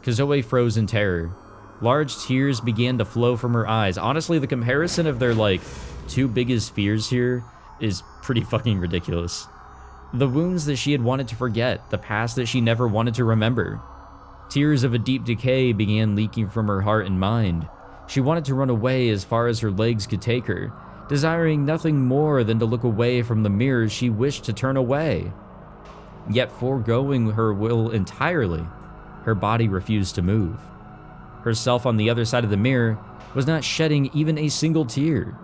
Kozoe froze in terror. Large tears began to flow from her eyes. Honestly, the comparison of their, two biggest fears here is pretty fucking ridiculous. The wounds that she had wanted to forget, the past that she never wanted to remember. Tears of a deep decay began leaking from her heart and mind. She wanted to run away as far as her legs could take her, desiring nothing more than to look away from the mirrors she wished to turn away. Yet foregoing her will entirely, her body refused to move. Herself on the other side of the mirror was not shedding even a single tear.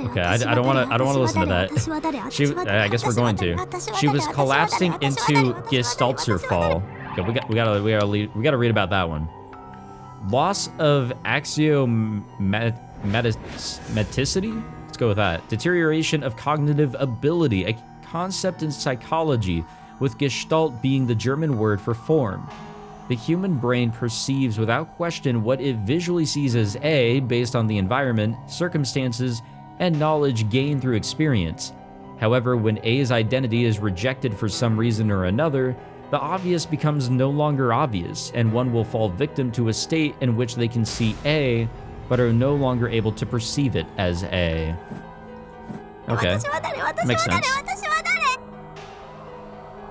Okay, I don't want to listen to that. I guess we're going to. She was collapsing into Gestaltserfall. Okay, we gotta read about that one. Loss of axiomaticity? Let's go with that. Deterioration of cognitive ability, a concept in psychology, with Gestalt being the German word for form. The human brain perceives without question what it visually sees as A, based on the environment, circumstances, and knowledge gained through experience. However, when A's identity is rejected for some reason or another, the obvious becomes no longer obvious, and one will fall victim to a state in which they can see A, but are no longer able to perceive it as A. Okay, makes sense.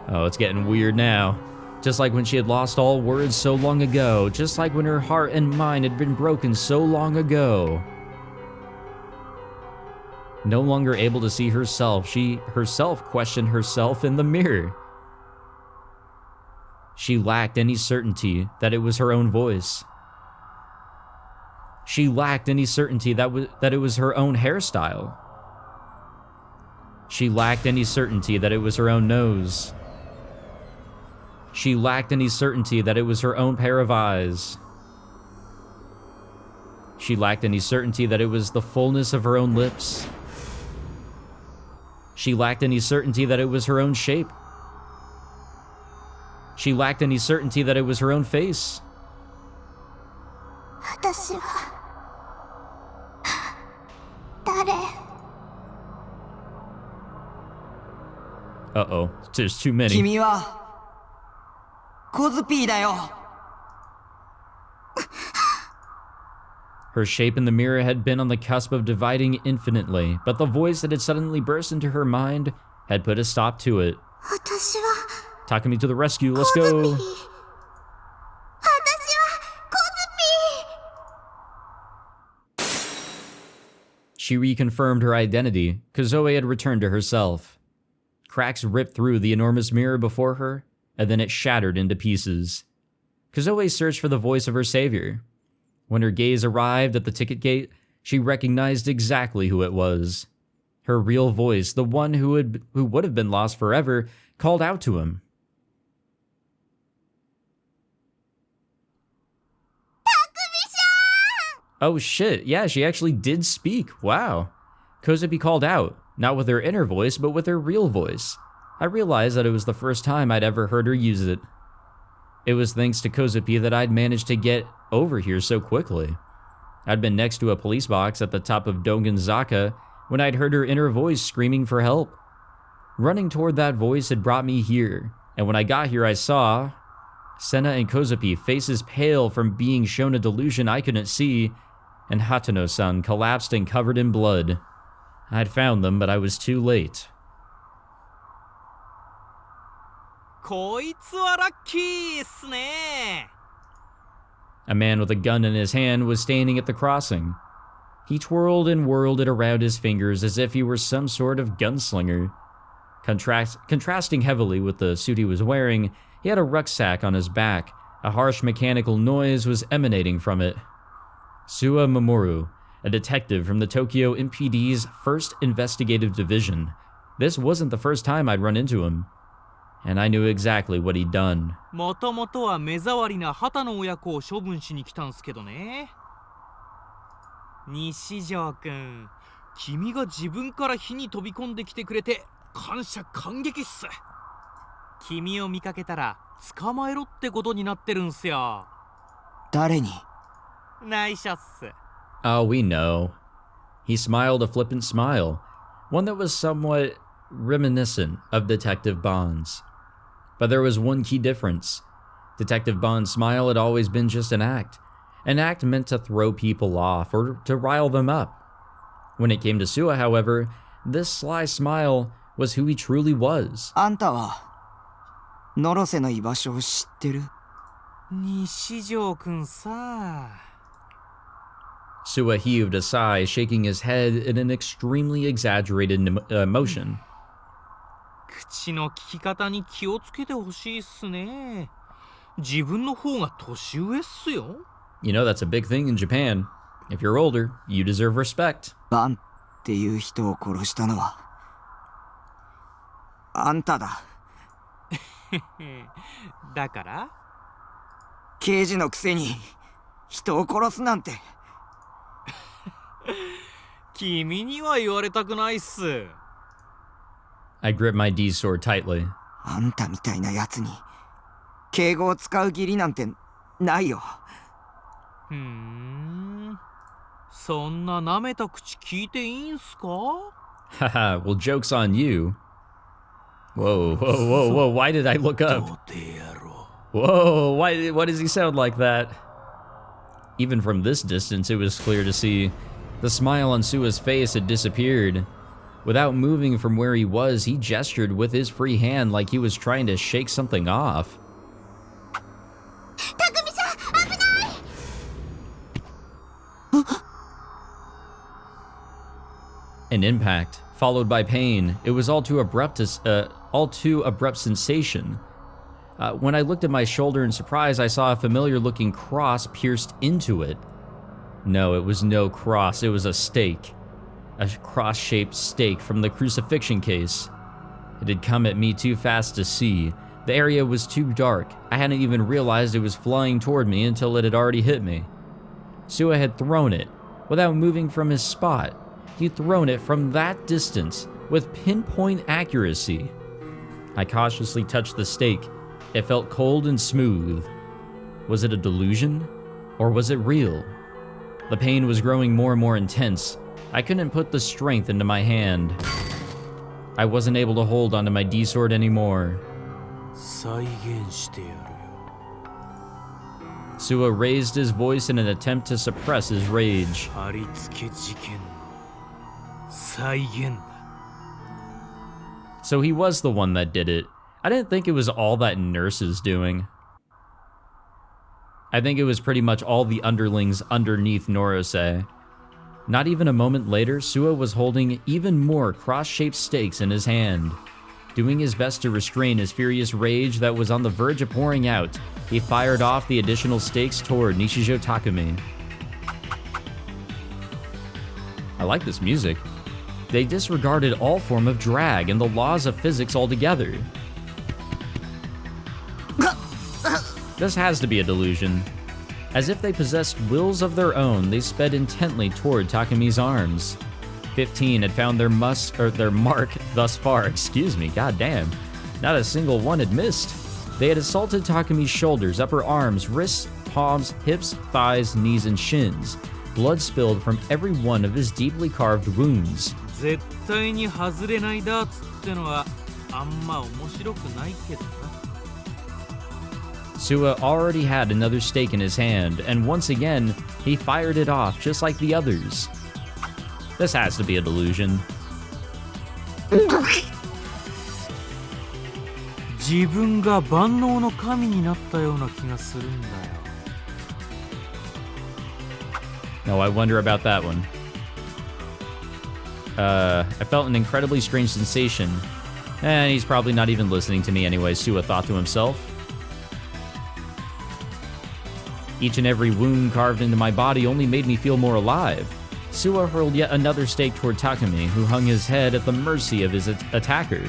Oh, it's getting weird now. Just like when she had lost all words so long ago, just like when her heart and mind had been broken so long ago. No longer able to see herself, she herself questioned herself in the mirror. She lacked any certainty that it was her own voice. She lacked any certainty that it was her own hairstyle. She lacked any certainty that it was her own nose. She lacked any certainty that it was her own pair of eyes. She lacked any certainty that it was the fullness of her own lips. She lacked any certainty that it was her own shape. She lacked any certainty that it was her own face. 私は誰？ Uh-oh, there's too many. 君はコズピーだよ。 Her shape in the mirror had been on the cusp of dividing infinitely, but the voice that had suddenly burst into her mind had put a stop to it. 私は Takumi to the rescue, let's コズピー。 go! 私はコズピー。 She reconfirmed her identity. Kozoe had returned to herself. Cracks ripped through the enormous mirror before her, and then it shattered into pieces. Kozoe searched for the voice of her savior. When her gaze arrived at the ticket gate, she recognized exactly who it was. Her real voice, the one who would have been lost forever, called out to him. Oh shit, yeah, she actually did speak, wow. Kozoe called out, not with her inner voice, but with her real voice. I realized that it was the first time I'd ever heard her use it. It was thanks to Kozoe that I'd managed to get over here so quickly. I'd been next to a police box at the top of Dongenzaka when I'd heard her inner voice screaming for help. Running toward that voice had brought me here, and when I got here I saw Senna and Kozoe, faces pale from being shown a delusion I couldn't see, and Hatano-san collapsed and covered in blood. I'd found them, but I was too late. こいつはラッキーっすね。 A man with a gun in his hand was standing at the crossing. He twirled and whirled it around his fingers as if he were some sort of gunslinger. Contrasting heavily with the suit he was wearing, he had a rucksack on his back. A harsh mechanical noise was emanating from it. Suwa Mamoru, a detective from the Tokyo MPD's 1st Investigative Division. This wasn't the first time I'd run into him. And I knew exactly what he'd done. もともとは目障りな畑の親子を処分しに来たんすけどね。西条くん、君が自分から火に飛び込んできてくれて感謝感激っす。君を見かけたら捕まえろってことになってるんすよ。誰に？内緒っす。 Oh, we know. He smiled a flippant smile, one that was somewhat reminiscent of Detective Bond's. But there was one key difference. Detective Bond's smile had always been just an act meant to throw people off or to rile them up. When it came to Suwa, however, this sly smile was who he truly was. あんたはノロセの居場所を知ってる？西条くんさ。 Suwa heaved a sigh, shaking his head in an extremely exaggerated motion. 口の聞き方に気をつけてほしいっすね。自分の方が年上っすよ。 You know, that's a big thing in Japan. If you're older, you deserve respect. バンっていう人を殺したのはあんただ。だから刑事のくせに人を殺すなんて。君には言われたくないっす。 I gripped my D sword tightly. あんたみたいなやつに敬語を使う義理なんてないよ。そんな舐めた口聞いていいんすか？ Haha, well, joke's on you. Whoa, whoa, whoa, whoa, why did I look up? Whoa, why does he sound like that? Even from this distance, it was clear to see. The smile on Sua's face had disappeared. Without moving from where he was, he gestured with his free hand like he was trying to shake something off. an impact, followed by pain. It was all too abrupt sensation. When I looked at my shoulder in surprise, I saw a familiar-looking cross pierced into it. No, it was no cross, it was a stake. A cross-shaped stake from the crucifixion case. It had come at me too fast to see. The area was too dark. I hadn't even realized it was flying toward me until it had already hit me. Suwa had thrown it, without moving from his spot. He'd thrown it from that distance, with pinpoint accuracy. I cautiously touched the stake. It felt cold and smooth. Was it a delusion? Or was it real? The pain was growing more and more intense. I couldn't put the strength into my hand. I wasn't able to hold onto my D-sword anymore. Suwa raised his voice in an attempt to suppress his rage. So he was the one that did it. I didn't think it was all that nurse's doing. I think it was pretty much all the underlings underneath Norose. Not even a moment later, Suwa was holding even more cross-shaped stakes in his hand. Doing his best to restrain his furious rage that was on the verge of pouring out, he fired off the additional stakes toward Nishijo Takumi. I like this music. They disregarded all form of drag and the laws of physics altogether. This has to be a delusion. As if they possessed wills of their own, they sped intently toward Takumi's arms. 15 had found their mark thus far, goddamn. Not a single one had missed. They had assaulted Takumi's shoulders, upper arms, wrists, palms, hips, thighs, knees, and shins. Blood spilled from every one of his deeply carved wounds. Suwa already had another stake in his hand, and once again, he fired it off just like the others. This has to be a delusion. No, I wonder about that one. I felt an incredibly strange sensation. And he's probably not even listening to me anyway, Suwa thought to himself. Each and every wound carved into my body only made me feel more alive. Suwa hurled yet another stake toward Takumi, who hung his head at the mercy of his attacker.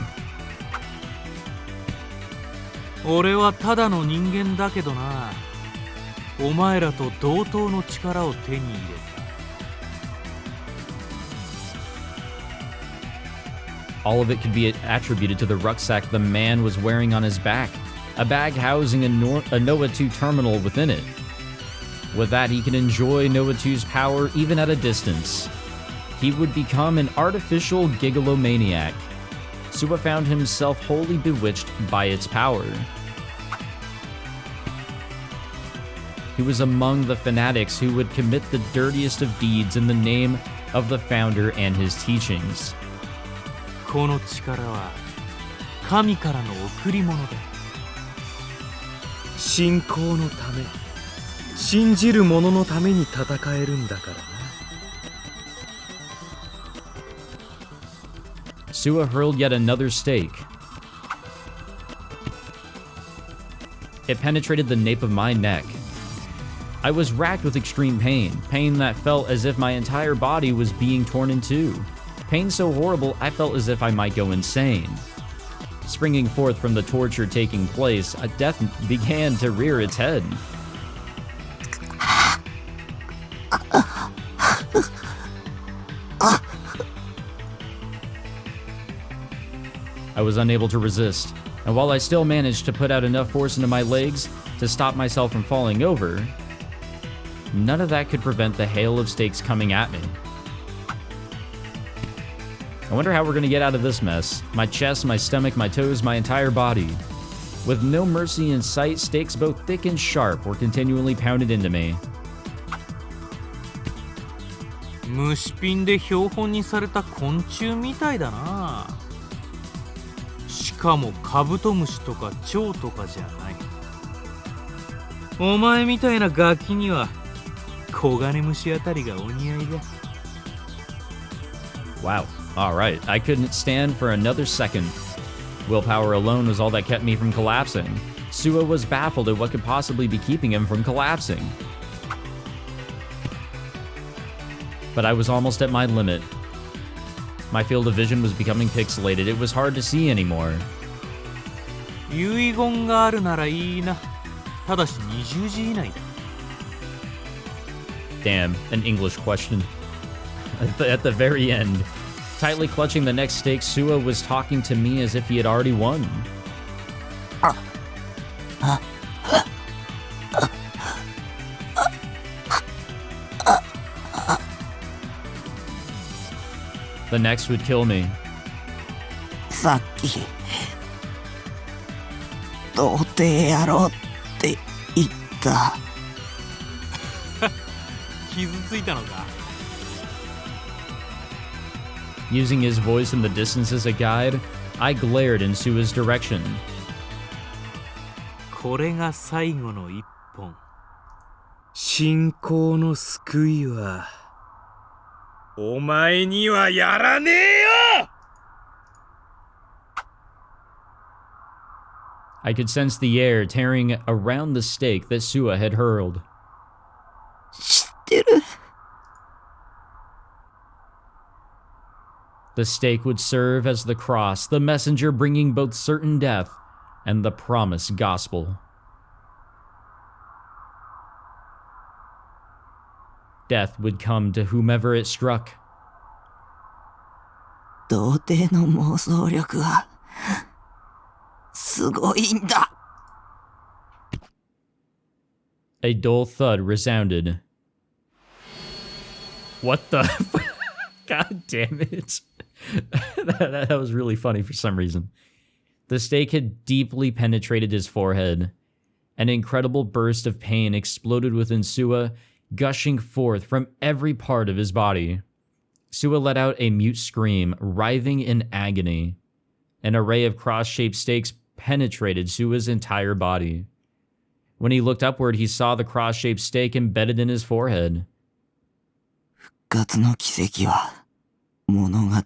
All of it could be attributed to the rucksack the man was wearing on his back, a bag housing a Noah 2 terminal within it. With that, he can enjoy Noah 2's power even at a distance. He would become an artificial gigalomaniac. Suwa found himself wholly bewitched by its power. He was among the fanatics who would commit the dirtiest of deeds in the name of the founder and his teachings. Suwa hurled yet another stake. It penetrated the nape of my neck. I was racked with extreme pain that felt as if my entire body was being torn in two. Pain so horrible, I felt as if I might go insane. Springing forth from the torture taking place, a death began to rear its head. I was unable to resist, and while I still managed to put out enough force into my legs to stop myself from falling over, none of that could prevent the hail of stakes coming at me. I wonder how we're gonna get out of this mess. My chest, my stomach, my toes, my entire body. With no mercy in sight, stakes both thick and sharp were continually pounded into me. 虫ピンで標本にされた昆虫みたいだな。しかもカブトムシとか蝶とかじゃない。お前みたいなガキにはコガネムシあたりがお似合いだ。Wow. Alright, I couldn't stand for another second. Willpower alone was all that kept me from collapsing. Suwa was baffled at what could possibly be keeping him from collapsing. But I was almost at my limit. My field of vision was becoming pixelated. It was hard to see anymore. 遺言があるならいいな。ただし20時以内だ。Damn, an English question. At the very end, tightly clutching the next stake, Suwa was talking to me as if he had already won. The next would kill me. さっき童貞やろうって言った。傷ついたのか。Using his voice in the distance as a guide, I glared in Suwa's direction. これが最後の一本。信仰の救いはお前にはやらねえよ。I could sense the air tearing around the stake that Suwa had hurled. 知ってる。The stake would serve as the cross, the messenger bringing both certain death and the promised gospel. Death would come to whomever it struck. 童貞の妄想力はすごいんだ。A dull thud resounded. What the? God damn it. that was really funny for some reason. The stake had deeply penetrated his forehead. An incredible burst of pain exploded within Suwa, gushing forth from every part of his body. Suwa let out a mute scream, writhing in agony. An array of cross-shaped stakes penetrated Suwa's entire body. When he looked upward, he saw the cross-shaped stake embedded in his forehead. 復活の奇跡は物語で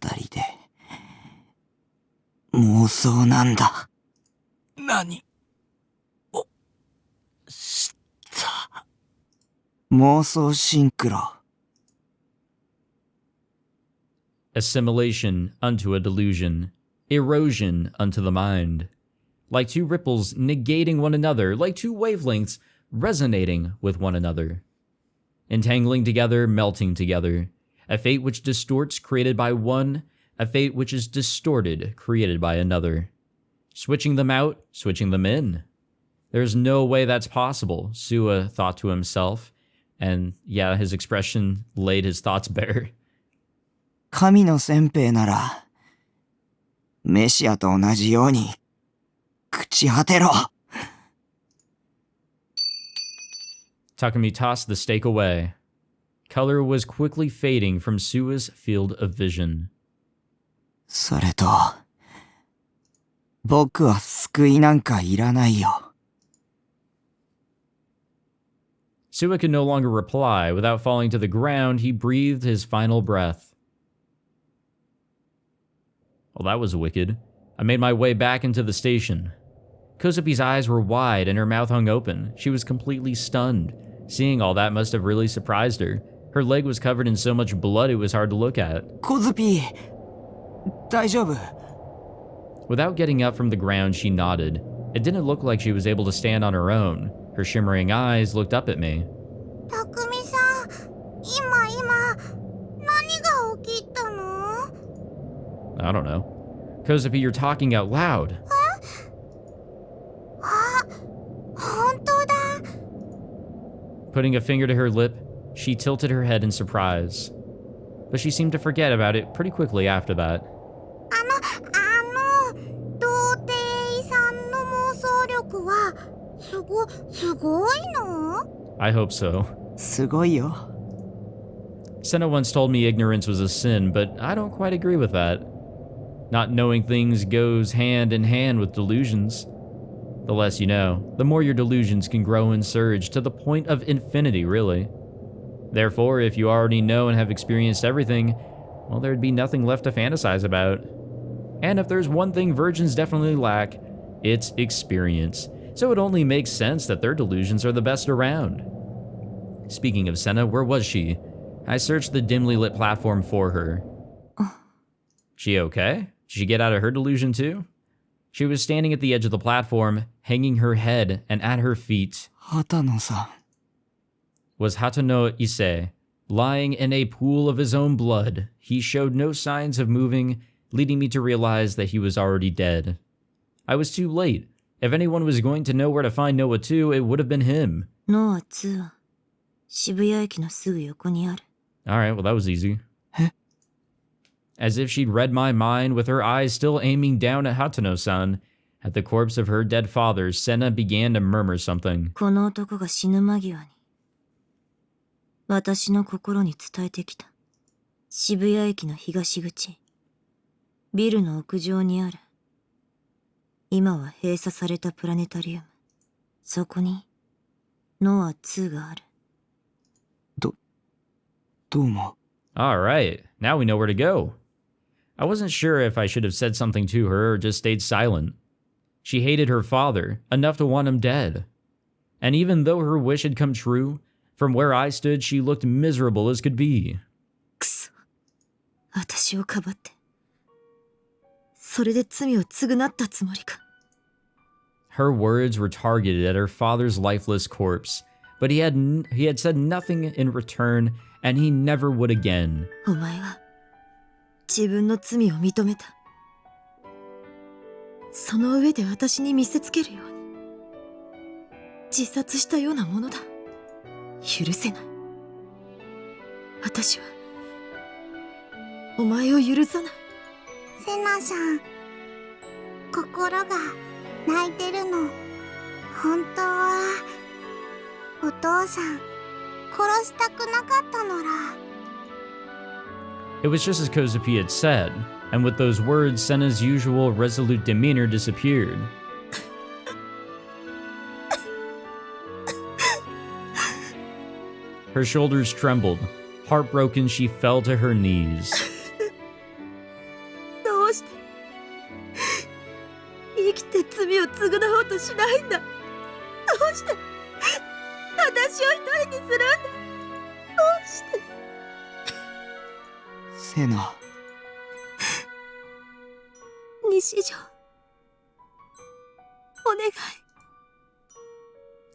妄想なんだ。何をした？妄想シンクロ。Assimilation unto a delusion. Erosion unto the mind. Like two ripples negating one another, like two wavelengths resonating with one another. Entangling together, melting together. A fate which distorts, created by one. A fate which is distorted, created by another. Switching them out, switching them in. There's no way that's possible, Suwa thought to himself. And yeah, his expression laid his thoughts bare. 神の先兵ならメシアと同じように朽ち果てろ。Takumi tossed the stake away. Color was quickly fading from Suwa's field of vision. それと僕は救いなんかいらないよ。Suwa could no longer reply. Without falling to the ground, he breathed his final breath. Well, that was wicked. I made my way back into the station. Kozupi's eyes were wide and her mouth hung open. She was completely stunned. Seeing all that must have really surprised her. Her leg was covered in so much blood it was hard to look at. 小ズピ、大丈夫？ Without getting up from the ground, she nodded. It didn't look like she was able to stand on her own. Her shimmering eyes looked up at me. たくみさん、今、何が起きたの？ I don't know. Kozupi, you're talking out loud. あ、本当だ。Putting a finger to her lip, she tilted her head in surprise. But she seemed to forget about it pretty quickly after that. 童貞さんの妄想力はすごいの？ I hope so. すごいよ。 Senna once told me ignorance was a sin, but I don't quite agree with that. Not knowing things goes hand in hand with delusions. The less you know, the more your delusions can grow and surge to the point of infinity, really. Therefore, if you already know and have experienced everything, well, there'd be nothing left to fantasize about. And if there's one thing virgins definitely lack, it's experience. So it only makes sense that their delusions are the best around. Speaking of Senna, where was she? I searched the dimly lit platform for her. She okay? Did she get out of her delusion too? She was standing at the edge of the platform, hanging her head, and at her feet 畑野さん was Hatano Ise, lying in a pool of his own blood. He showed no signs of moving, leading me to realize that he was already dead. I was too late. If anyone was going to know where to find Noah 2, it would have been him. ノア2は渋谷駅のすぐ横にある。 Alright, well that was easy. Huh? As if she'd read my mind, with her eyes still aiming down at Hatano-san, at the corpse of her dead father, Senna began to murmur something. この男が死ぬ間際に私の心に伝えてきた。渋谷駅の東口、ビルの屋上にある。今は閉鎖されたプラネタリウム。そこにノア2がある。どうも Alright, now we know where to go. I wasn't sure if I should have said something to her or just stayed silent. She hated her father, enough to want him dead. And even though her wish had come true, from where I stood she looked miserable as could be. くそ。私をかばって。それで罪を償ったつもりか。Her words were targeted at her father's lifeless corpse, but he had said nothing in return, and he never would again. お前は自分の罪を認めた。その上で私に見せつけるように。自殺したようなものだ。許せない。私はお前を許さない。セナさん、心が泣いてるの。本当はお父さん殺したくなかったのら。 It was just as Kozupi had said, and with those words, Senna's usual resolute demeanor disappeared. Her shoulders trembled. Heartbroken, she fell to her knees. どうして生きて罪を償おうとしないんだ。どうして私を一人にするんだ。どうして。セナ西条、お願い。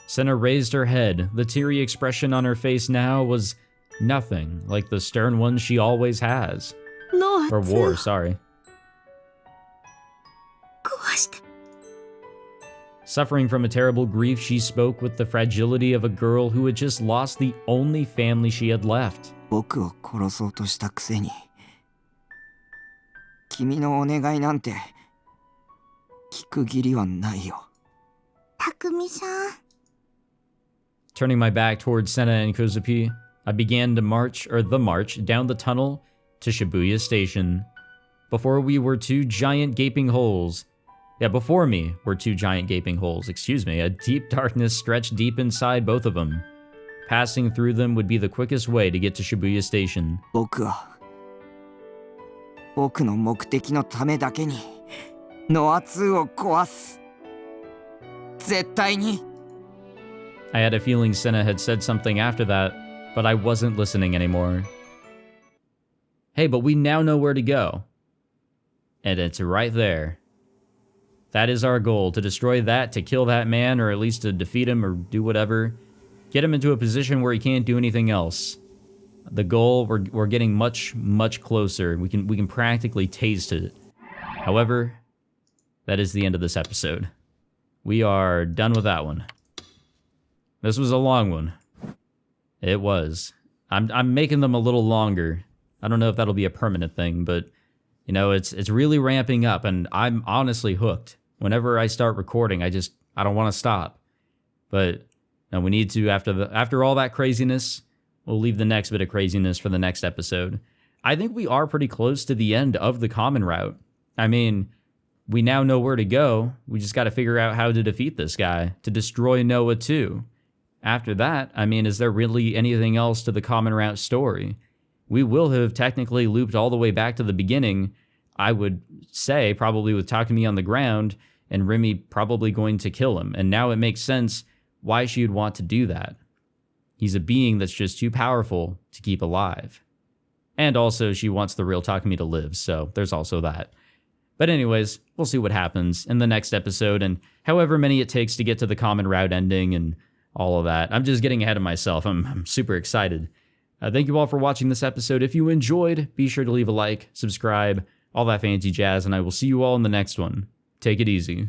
Senna raised her head. The teary expression on her face now was nothing like the stern one she always has. ノア Or 2 wore, を sorry. 壊して。 Suffering from a terrible grief, she spoke with the fragility of a girl who had just lost the only family she had left. 僕を殺そうとしたくせに君のお願いなんて聞く義理はないよ。匠さん、 Turning my back towards Senna and Kozupi, I began to march down the tunnel to Shibuya Station. Before me were two giant gaping holes. A deep darkness stretched deep inside both of them. Passing through them would be the quickest way to get to Shibuya Station. 僕は僕の目的のためだけにノア2を壊す。絶対に。 I had a feeling Senna had said something after that, but I wasn't listening anymore. Hey, but we now know where to go. And it's right there. That is our goal, to destroy that, to kill that man, or at least to defeat him or do whatever. Get him into a position where he can't do anything else. The goal, we're getting much, much closer. We can practically taste it. However, that is the end of this episode. We are done with that one. This was a long one. It was. I'm making them a little longer. I don't know if that'll be a permanent thing, but you know, it's really ramping up, and I'm honestly hooked. Whenever I start recording, I don't want to stop. But no, we need to, after all that craziness, we'll leave the next bit of craziness for the next episode. I think we are pretty close to the end of the common route. I mean, we now know where to go. We just got to figure out how to defeat this guy, to destroy Noah 2. After that, I mean, is there really anything else to the common route story? we will have technically looped all the way back to the beginning, I would say, probably with Takumi on the ground and Rimi probably going to kill him. And now it makes sense why she would want to do that. He's a being that's just too powerful to keep alive. And also, she wants the real Takumi to live, so there's also that. But anyways, we'll see what happens in the next episode, and however many it takes to get to the common route ending and all of that. I'm just getting ahead of myself. I'm super excited. Thank you all for watching this episode. If you enjoyed, be sure to leave a like, subscribe, all that fancy jazz, and I will see you all in the next one. Take it easy.